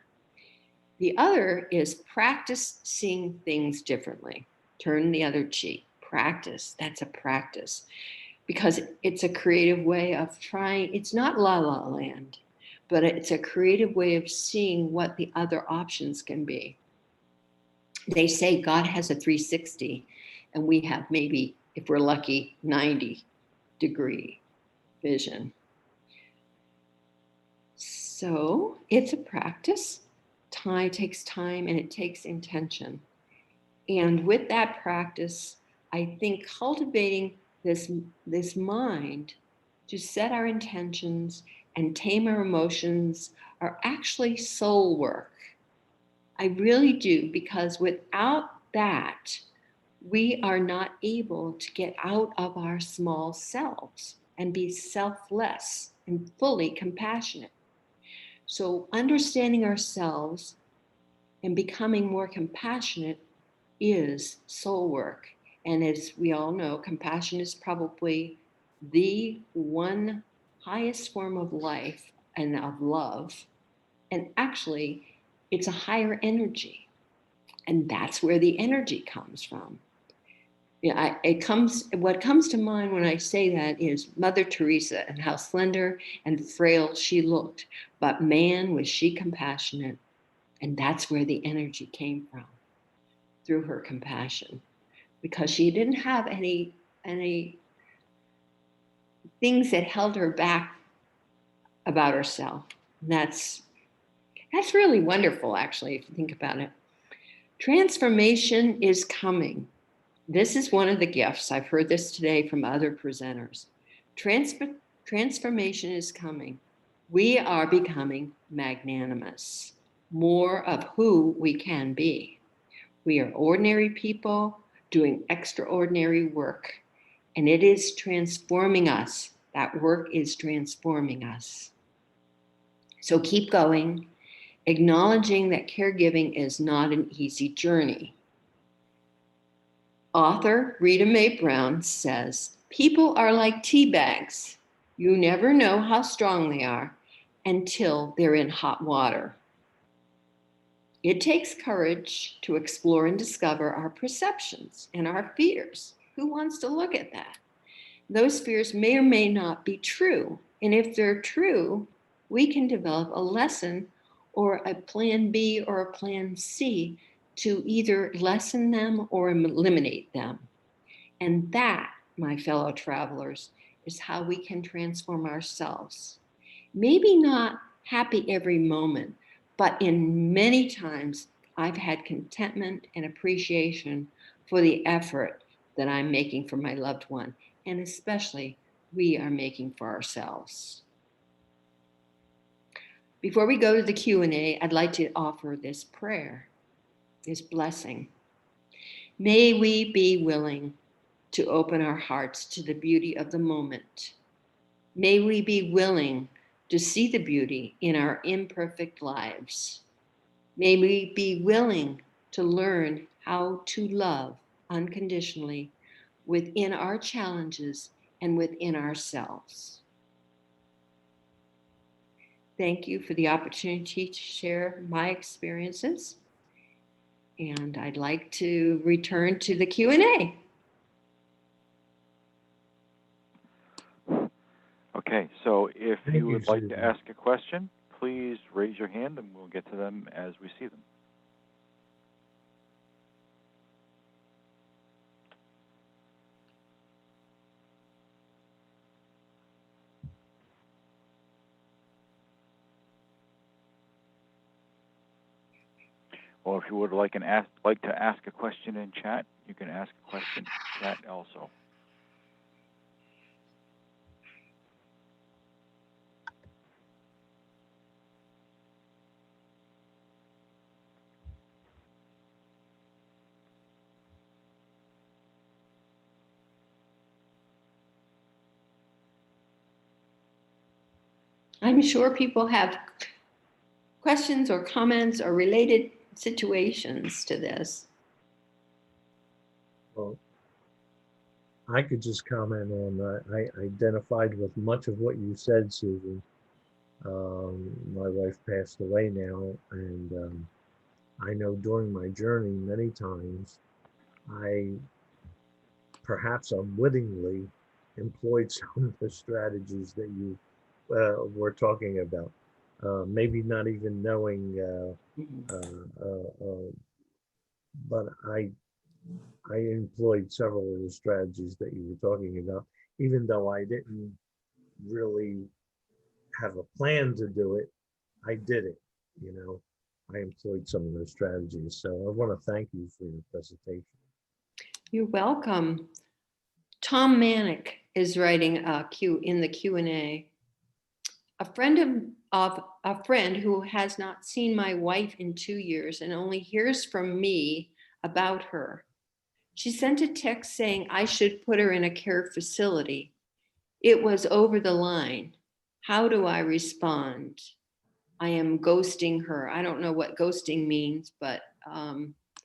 The other is practice seeing things differently. Turn the other cheek. Practice. That's a practice. Because it's a creative way of trying. It's not la la land, but it's a creative way of seeing what the other options can be. They say God has a 360, and we have maybe, if we're lucky, 90-degree vision. So it's a practice. Time takes time and it takes intention. And with that practice, I think cultivating this mind to set our intentions and tame our emotions are actually soul work. I really do, because without that, we are not able to get out of our small selves and be selfless and fully compassionate. So understanding ourselves and becoming more compassionate is soul work. And as we all know, compassion is probably the one highest form of life and of love. And actually, it's a higher energy. And that's where the energy comes from. What comes to mind when I say that is Mother Teresa and how slender and frail she looked. But man, was she compassionate. And that's where the energy came from, through her compassion, because she didn't have any things that held her back about herself. And that's really wonderful, actually, if you think about it. Transformation is coming. This is one of the gifts. I've heard this today from other presenters. Transformation is coming. We are becoming magnanimous, more of who we can be. We are ordinary people doing extraordinary work, and it is transforming us. That work is transforming us. So keep going, acknowledging that caregiving is not an easy journey. Author Rita Mae Brown says, people are like tea bags. You never know how strong they are until they're in hot water. It takes courage to explore and discover our perceptions and our fears. Who wants to look at that? those fears may or may not be true. And if they're true, we can develop a lesson or a plan B or a plan C to either lessen them or eliminate them. And that, my fellow travelers, is how we can transform ourselves. Maybe not happy every moment, but in many times I've had contentment and appreciation for the effort that I'm making for my loved one, and especially we are making for ourselves. Before we go to the Q&A, I'd like to offer this prayer, this blessing. May we be willing to open our hearts to the beauty of the moment. May we be willing to see the beauty in our imperfect lives. May we be willing to learn how to love unconditionally within our challenges and within ourselves. Thank you for the opportunity to share my experiences. And I'd like to return to the Q&A. Okay, so if Thank you you, would like to Susan. ask a question, please raise your hand and we'll get to them as we see them. Or if you would like to ask a question in chat, you can ask a question in chat also. I'm sure people have questions or comments or related situations to this. Well, I could just comment on, I identified with much of what you said, Susan. My wife passed away now, and I know during my journey many times I perhaps unwittingly employed some of the strategies that you were talking about. Maybe not even knowing, but I employed several of the strategies that you were talking about, even though I didn't really have a plan to do it. I did it, you know. I employed some of those strategies. So I want to thank you for your presentation. You're welcome. Tom Manick is writing in the Q&A. A friend who has not seen my wife in 2 years and only hears from me about her. She sent a text saying I should put her in a care facility. It was over the line. How do I respond? I am ghosting her. I don't know what ghosting means, but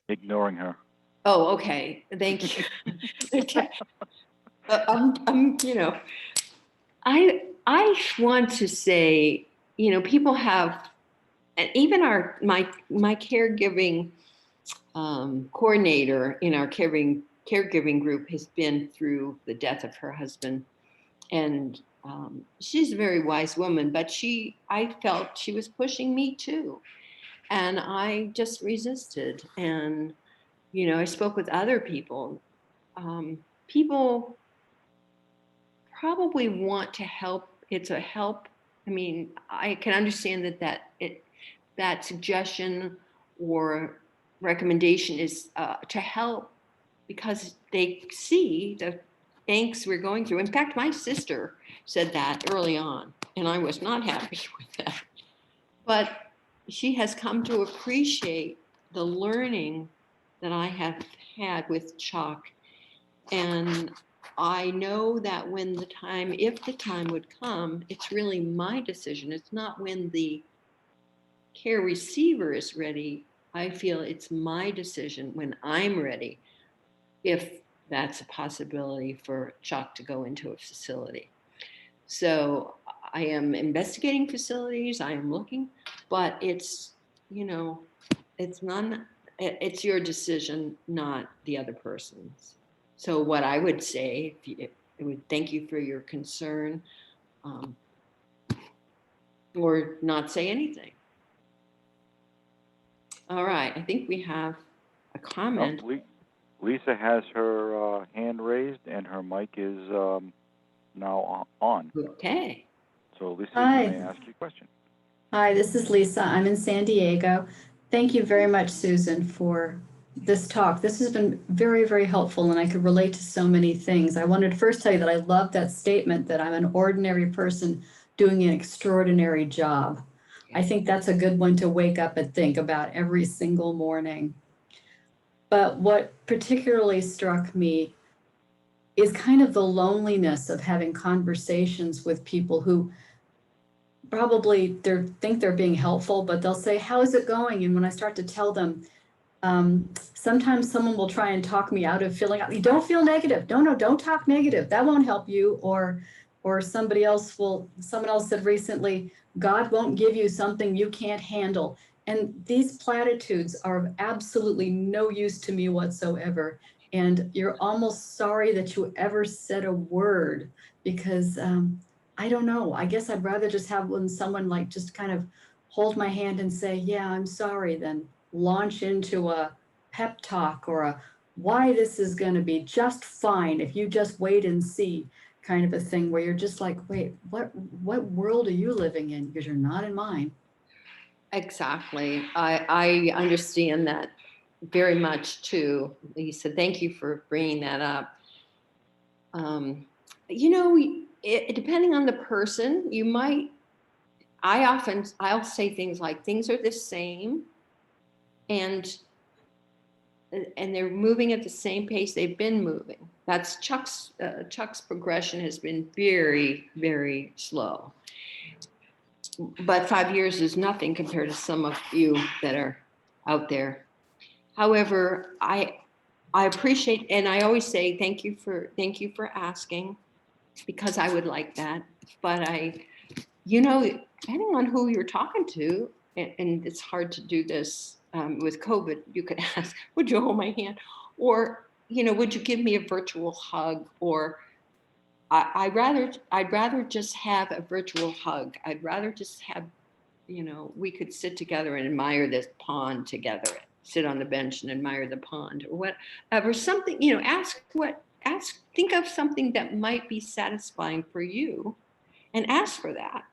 Ignoring her. oh, okay. Thank you. I want to say, people have, and even my caregiving coordinator in our caregiving group has been through the death of her husband, and she's a very wise woman, but I felt she was pushing me too, and I just resisted. And I spoke with other people. People probably want to help. It's a help. I mean, I can understand that suggestion or recommendation is to help because they see the angst we're going through. In fact, my sister said that early on, and I was not happy with that. But she has come to appreciate the learning that I have had with Chuck. And I know that if the time would come, it's really my decision. It's not when the care receiver is ready. I feel it's my decision when I'm ready, if that's a possibility for Chuck to go into a facility. So I am investigating facilities, I am looking, but it's your decision, not the other person's. So what I would say, would thank you for your concern, or not say anything. All right, I think we have a comment. Oh, Lisa has her hand raised and her mic is now on. Okay. So Lisa, Hi. you may ask your question. Hi, this is Lisa. I'm in San Diego. Thank you very much, Susan, for this talk. This has been very, very helpful, and I could relate to so many things. I wanted to first tell you that I love that statement that I'm an ordinary person doing an extraordinary job. I think that's a good one to wake up and think about every single morning. But what particularly struck me is kind of the loneliness of having conversations with people who probably think they're being helpful, but they'll say, how is it going? And when I start to tell them, sometimes someone will try and talk me out of feeling, you don't feel negative. No, don't talk negative. That won't help you. Or someone else said recently, God won't give you something you can't handle. And these platitudes are of absolutely no use to me whatsoever. And you're almost sorry that you ever said a word, because I don't know. I guess I'd rather just have someone like just kind of hold my hand and say, yeah, I'm sorry, than launch into a pep talk or a why this is going to be just fine if you just wait and see kind of a thing, where you're just like, wait, what world are you living in? Because you're not in mine. Exactly. I understand that very much too, Lisa. Thank you for bringing that up. Depending on the person, I'll say things like, things are the same, and they're moving at the same pace they've been moving. That's Chuck's progression has been very, very slow. But 5 years is nothing compared to some of you that are out there. However, I appreciate, and I always say thank you for asking, because I would like that. But depending on who you're talking to, and it's hard to do this with COVID, you could ask, would you hold my hand? Or, would you give me a virtual hug? Or I'd rather just have a virtual hug. I'd rather just have, we could sit together and admire this pond together, sit on the bench and admire the pond, or whatever, something, think of something that might be satisfying for you and ask for that.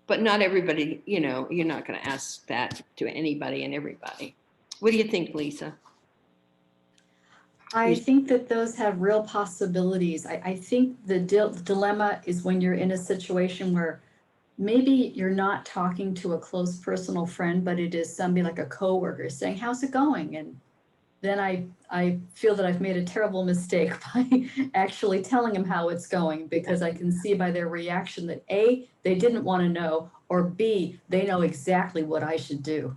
But not everybody, you're not going to ask that to anybody and everybody. What do you think, Lisa? I think that those have real possibilities. I think the dilemma is when you're in a situation where maybe you're not talking to a close personal friend, but it is somebody like a coworker saying, how's it going? And then I feel that I've made a terrible mistake by actually telling them how it's going, because I can see by their reaction that A, they didn't want to know, or B, they know exactly what I should do.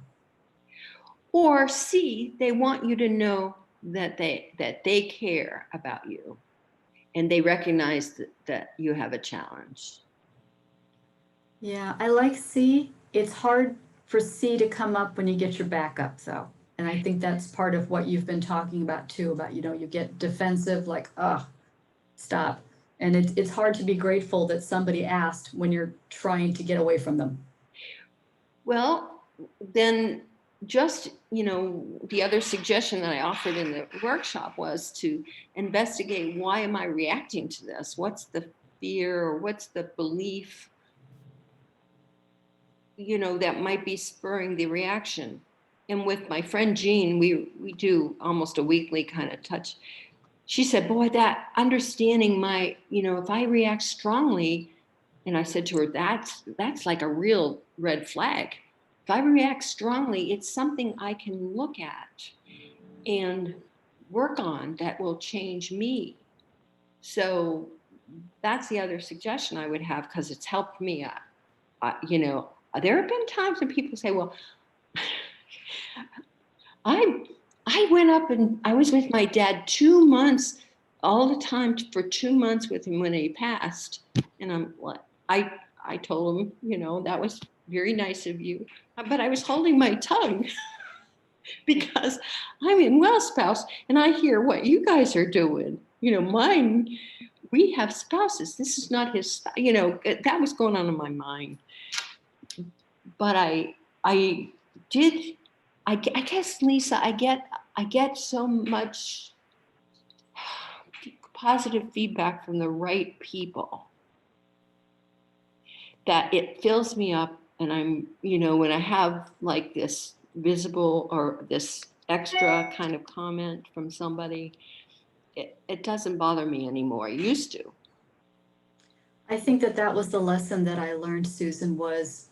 Or C, they want you to know that they care about you and they recognize that you have a challenge. Yeah, I like C. It's hard for C to come up when you get your back up, though. And I think that's part of what you've been talking about too, about, you get defensive, like, oh, stop. And it's hard to be grateful that somebody asked when you're trying to get away from them. Well, then just, the other suggestion that I offered in the workshop was to investigate, why am I reacting to this? What's the fear, or what's the belief, that might be spurring the reaction? And with my friend Jean, we do almost a weekly kind of touch. She said, boy, that understanding if I react strongly, and I said to her, that's like a real red flag. If I react strongly, it's something I can look at and work on that will change me. So that's the other suggestion I would have, because it's helped me. There have been times when people say, well, I went up and I was with my dad 2 months, all the time for 2 months with him when he passed. And I'm like, I told him, that was very nice of you, but I was holding my tongue because I'm in WellSpouse and I hear what you guys are doing. Mine, we have spouses. This is not his, that was going on in my mind. But I guess, Lisa, I get so much positive feedback from the right people that it fills me up. And I'm, when I have like this visible or this extra kind of comment from somebody, it doesn't bother me anymore. It used to. I think that was the lesson that I learned, Susan, was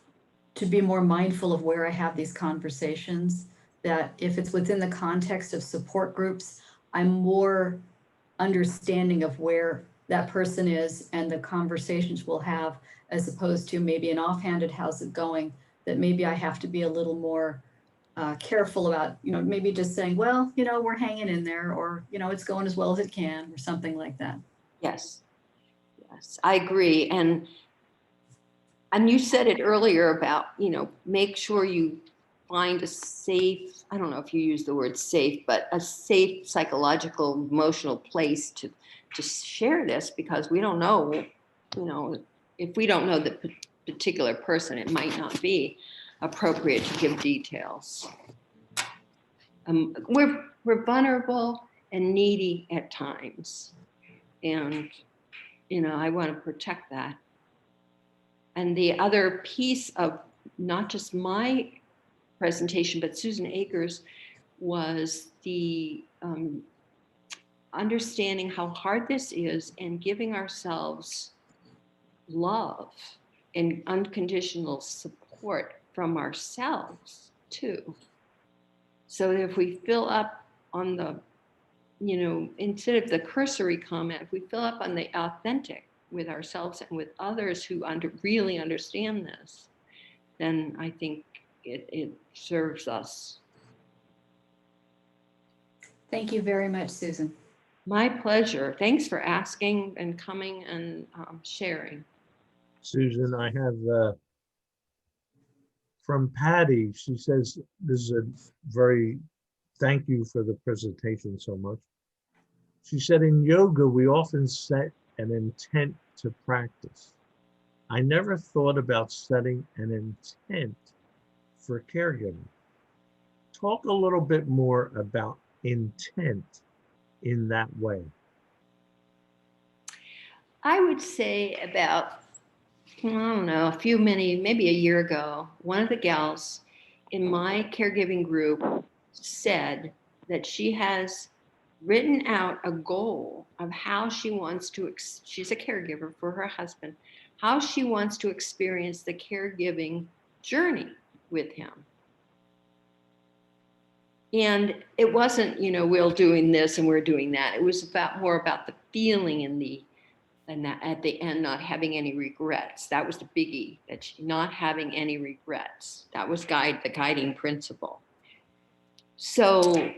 to be more mindful of where I have these conversations, that if it's within the context of support groups, I'm more understanding of where that person is and the conversations we'll have, as opposed to maybe an offhanded how's it going, that maybe I have to be a little more careful about, maybe just saying, well, we're hanging in there, or, it's going as well as it can, or something like that. Yes, I agree. And you said it earlier about, make sure you find a safe, I don't know if you use the word safe, but a safe psychological, emotional place to share this, because we don't know, if we don't know the particular person, it might not be appropriate to give details. We're vulnerable and needy at times. And, I want to protect that. And the other piece of not just my presentation, but Susan Akers, was the understanding how hard this is and giving ourselves love and unconditional support from ourselves too. So that if we fill up on the, instead of the cursory comment, if we fill up on the authentic with ourselves and with others who really understand this, then I think it serves us. Thank you very much, Susan. My pleasure. Thanks for asking and coming and sharing. Susan, I have from Patty. She says, this is a very, thank you for the presentation so much. She said, in yoga, we often set an intent to practice. I never thought about setting an intent for caregiving. Talk a little bit more about intent in that way. I would say about, I don't know, maybe a year ago, one of the gals in my caregiving group said that she has written out a goal of how she wants to, she's a caregiver for her husband, how she wants to experience the caregiving journey with him. And it wasn't, we're doing this and we're doing that. It was more about the feeling and that at the end, not having any regrets. That was the biggie, that not having any regrets. That was the guiding principle. So,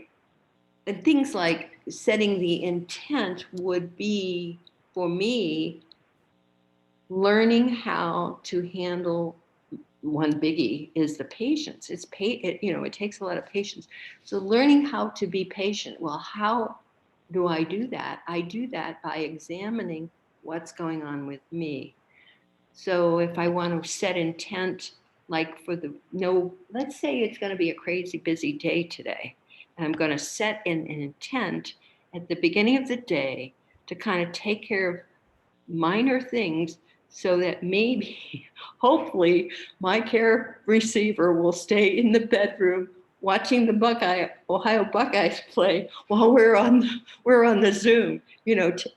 and things like setting the intent would be, for me, learning how to handle. One biggie is the patience. It takes a lot of patience. So learning how to be patient. Well, how do I do that? I do that by examining what's going on with me. So if I want to set intent, like let's say it's going to be a crazy busy day today, and I'm going to set an intent at the beginning of the day to kind of take care of minor things, so that maybe, hopefully, my care receiver will stay in the bedroom watching the Ohio Buckeyes play while we're on the Zoom,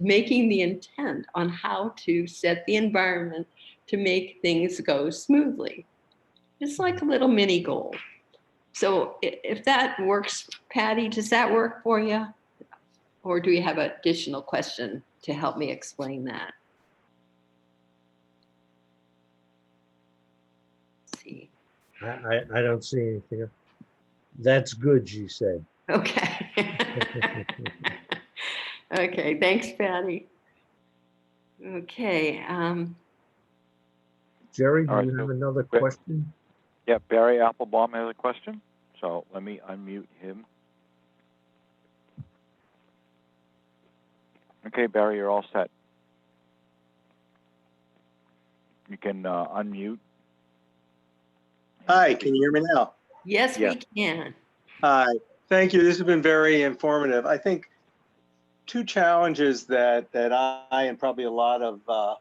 making the intent on how to set the environment to make things go smoothly. It's like a little mini goal. So if that works, Patty, does that work for you? Or do you have an additional question to help me explain that? See. I don't see anything. That's good, she said. Okay. Okay, thanks, Patty. Okay. Jerry, do All right, you so have another quick. question? Yeah, Barry Applebaum has a question, so let me unmute him. Okay, Barry, you're all set. You can unmute. Hi, can you hear me now? Yes, Yes. we can. Hi, thank you. This has been very informative. I think two challenges that I and probably a lot of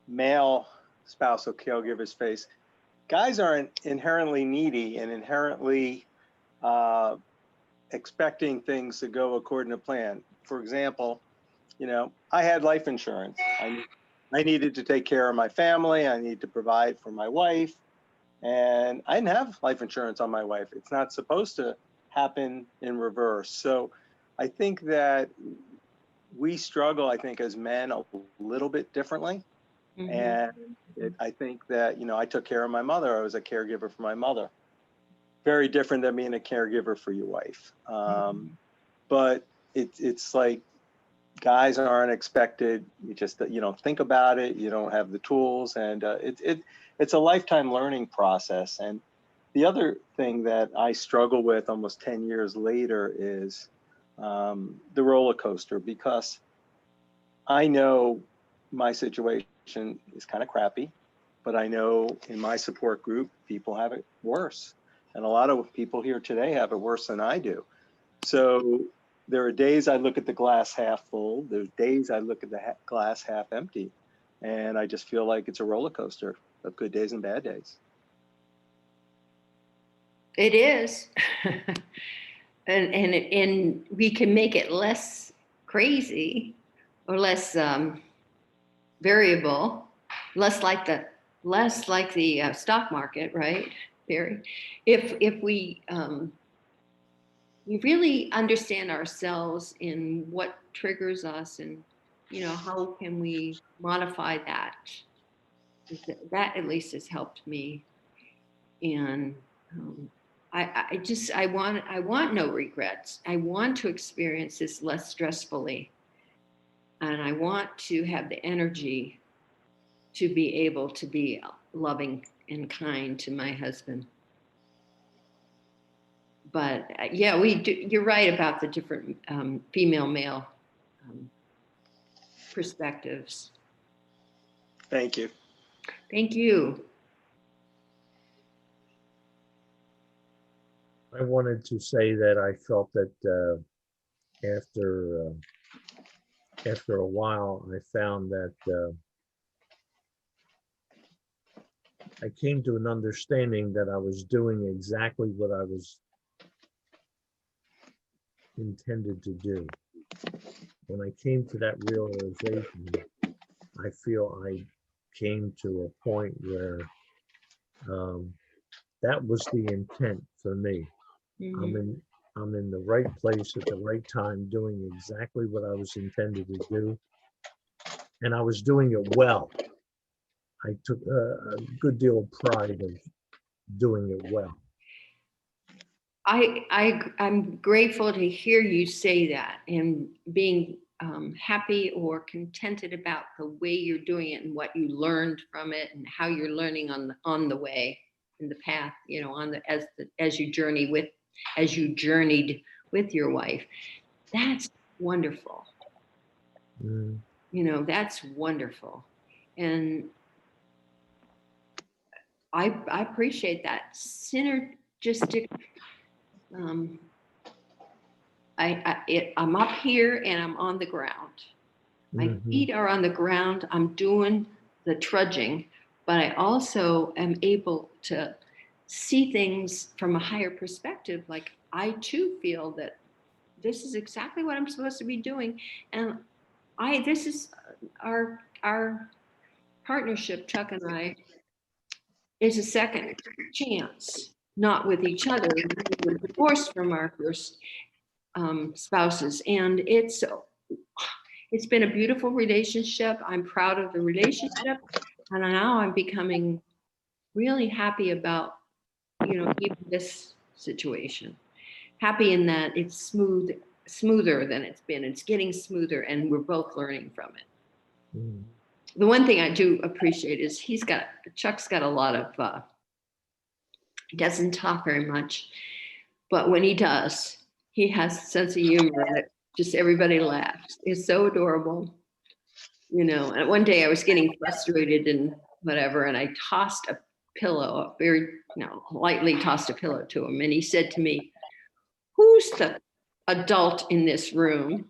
male spousal caregivers face. Guys aren't inherently needy and inherently expecting things to go according to plan. For example, you know, I had life insurance. I needed to take care of my family. I needed to provide for my wife. And I didn't have life insurance on my wife. It's not supposed to happen in reverse. So I think that we struggle, I think, as men a little bit differently. Mhm. And I think that, you know, I took care of my mother. I was a caregiver for my mother. Very different than being a caregiver for your wife. But it's like guys aren't expected. You just, you don't think about it. You don't have the tools. And it's a lifetime learning process. And the other thing that I struggle with almost 10 years later is the roller coaster, because I know my situation is kind of crappy, but I know in my support group, people have it worse. And a lot of people here today have it worse than I do. So there are days I look at the glass half full. There's days I look at the glass half empty. And I just feel like it's a roller coaster of good days and bad days. It is. and we can make it less crazy or less variable, less like the stock market, right, Barry? If we really understand ourselves in what triggers us, and you know, how can we modify that? That at least has helped me. And I want no regrets. I want to experience this less stressfully, and I want to have the energy to be able to be loving and kind to my husband. But yeah, we do. You're right about the different female male perspectives. Thank you. Thank you. I wanted to say that I felt that after a while, I found that I came to an understanding that I was doing exactly what I was intended to do. When I came to that realization, I feel I came to a point where that was the intent for me. Mhm. I'm in the right place at the right time, doing exactly what I was intended to do, and I was doing it well. I took a good deal of pride of doing it well. I'm grateful to hear you say that, and being happy or contented about the way you're doing it and what you learned from it and how you're learning on the way, in the path, you know, as you journeyed with your wife. That's wonderful. Mm. You know, that's wonderful. And I appreciate that synergistic. I'm up here and I'm on the ground. My Mhm. feet are on the ground. I'm doing the trudging, but I also am able to see things from a higher perspective. Like, I too feel that this is exactly what I'm supposed to be doing. And this is our partnership, Chuck and I, is a second chance, not with each other. We were divorced from our first spouses, and it's been a beautiful relationship. I'm proud of the relationship, and now I'm becoming really happy about, you know, even this situation. Happy in that it's smoother than it's been. It's getting smoother, and we're both learning from it. Mm. The one thing I do appreciate is Chuck's got a lot of he doesn't talk very much, but when he does, he has a sense of humor that just everybody laughs. It's so adorable. You know, and one day I was getting frustrated, and whatever, and I tossed a pillow, lightly tossed a pillow to him, and he said to me, "Who's the adult in this room?"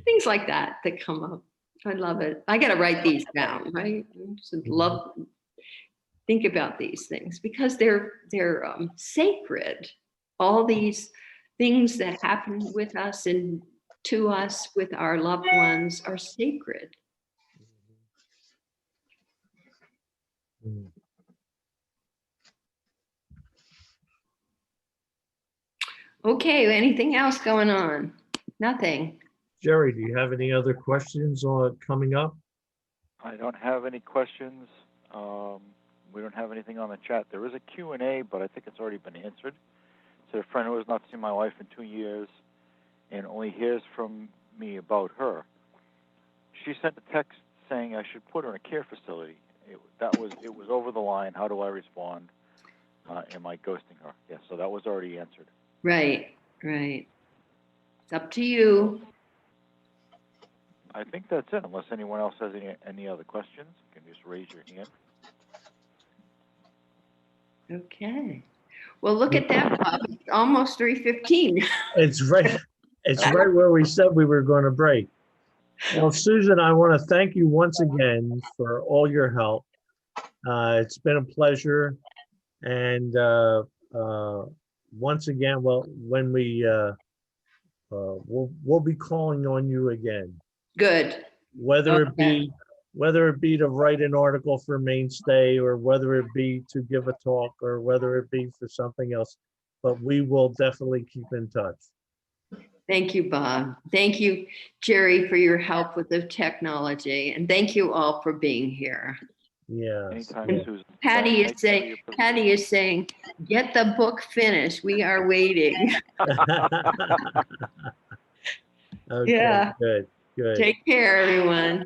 Things like that come up. I love it. I got to write these down, right? Think about these things because they're sacred. All these things that happen with us and to us with our loved ones are sacred. Okay, anything else going on? Nothing. Jerry, do you have any other questions coming up? I don't have any questions. We don't have anything on the chat. There is a Q&A, but I think it's already been answered. So a friend who has not seen my wife in 2 years and only hears from me about her. She sent a text saying I should put her in a care facility. It was over the line. How do I respond? Am I ghosting her? Yes, so that was already answered. Right. It's up to you. I think that's it, unless anyone else has any other questions. You can just raise your hand. Okay. Well, look at that, Bob. It's almost 3:15. It's right where we said we were going to break. Well, Susan, I want to thank you once again for all your help. It's been a pleasure. And once again, well, when we'll be calling on you again. Good. Whether it be to write an article for Mainstay, or whether it be to give a talk, or whether it be for something else, but we will definitely keep in touch. Thank you, Bob. Thank you, Jerry, for your help with the technology. And thank you all for being here. Yeah. Anytime, Susan. Patty Thank you for your is saying, get the book finished. We are waiting. Okay, Yeah. good. Take care, everyone.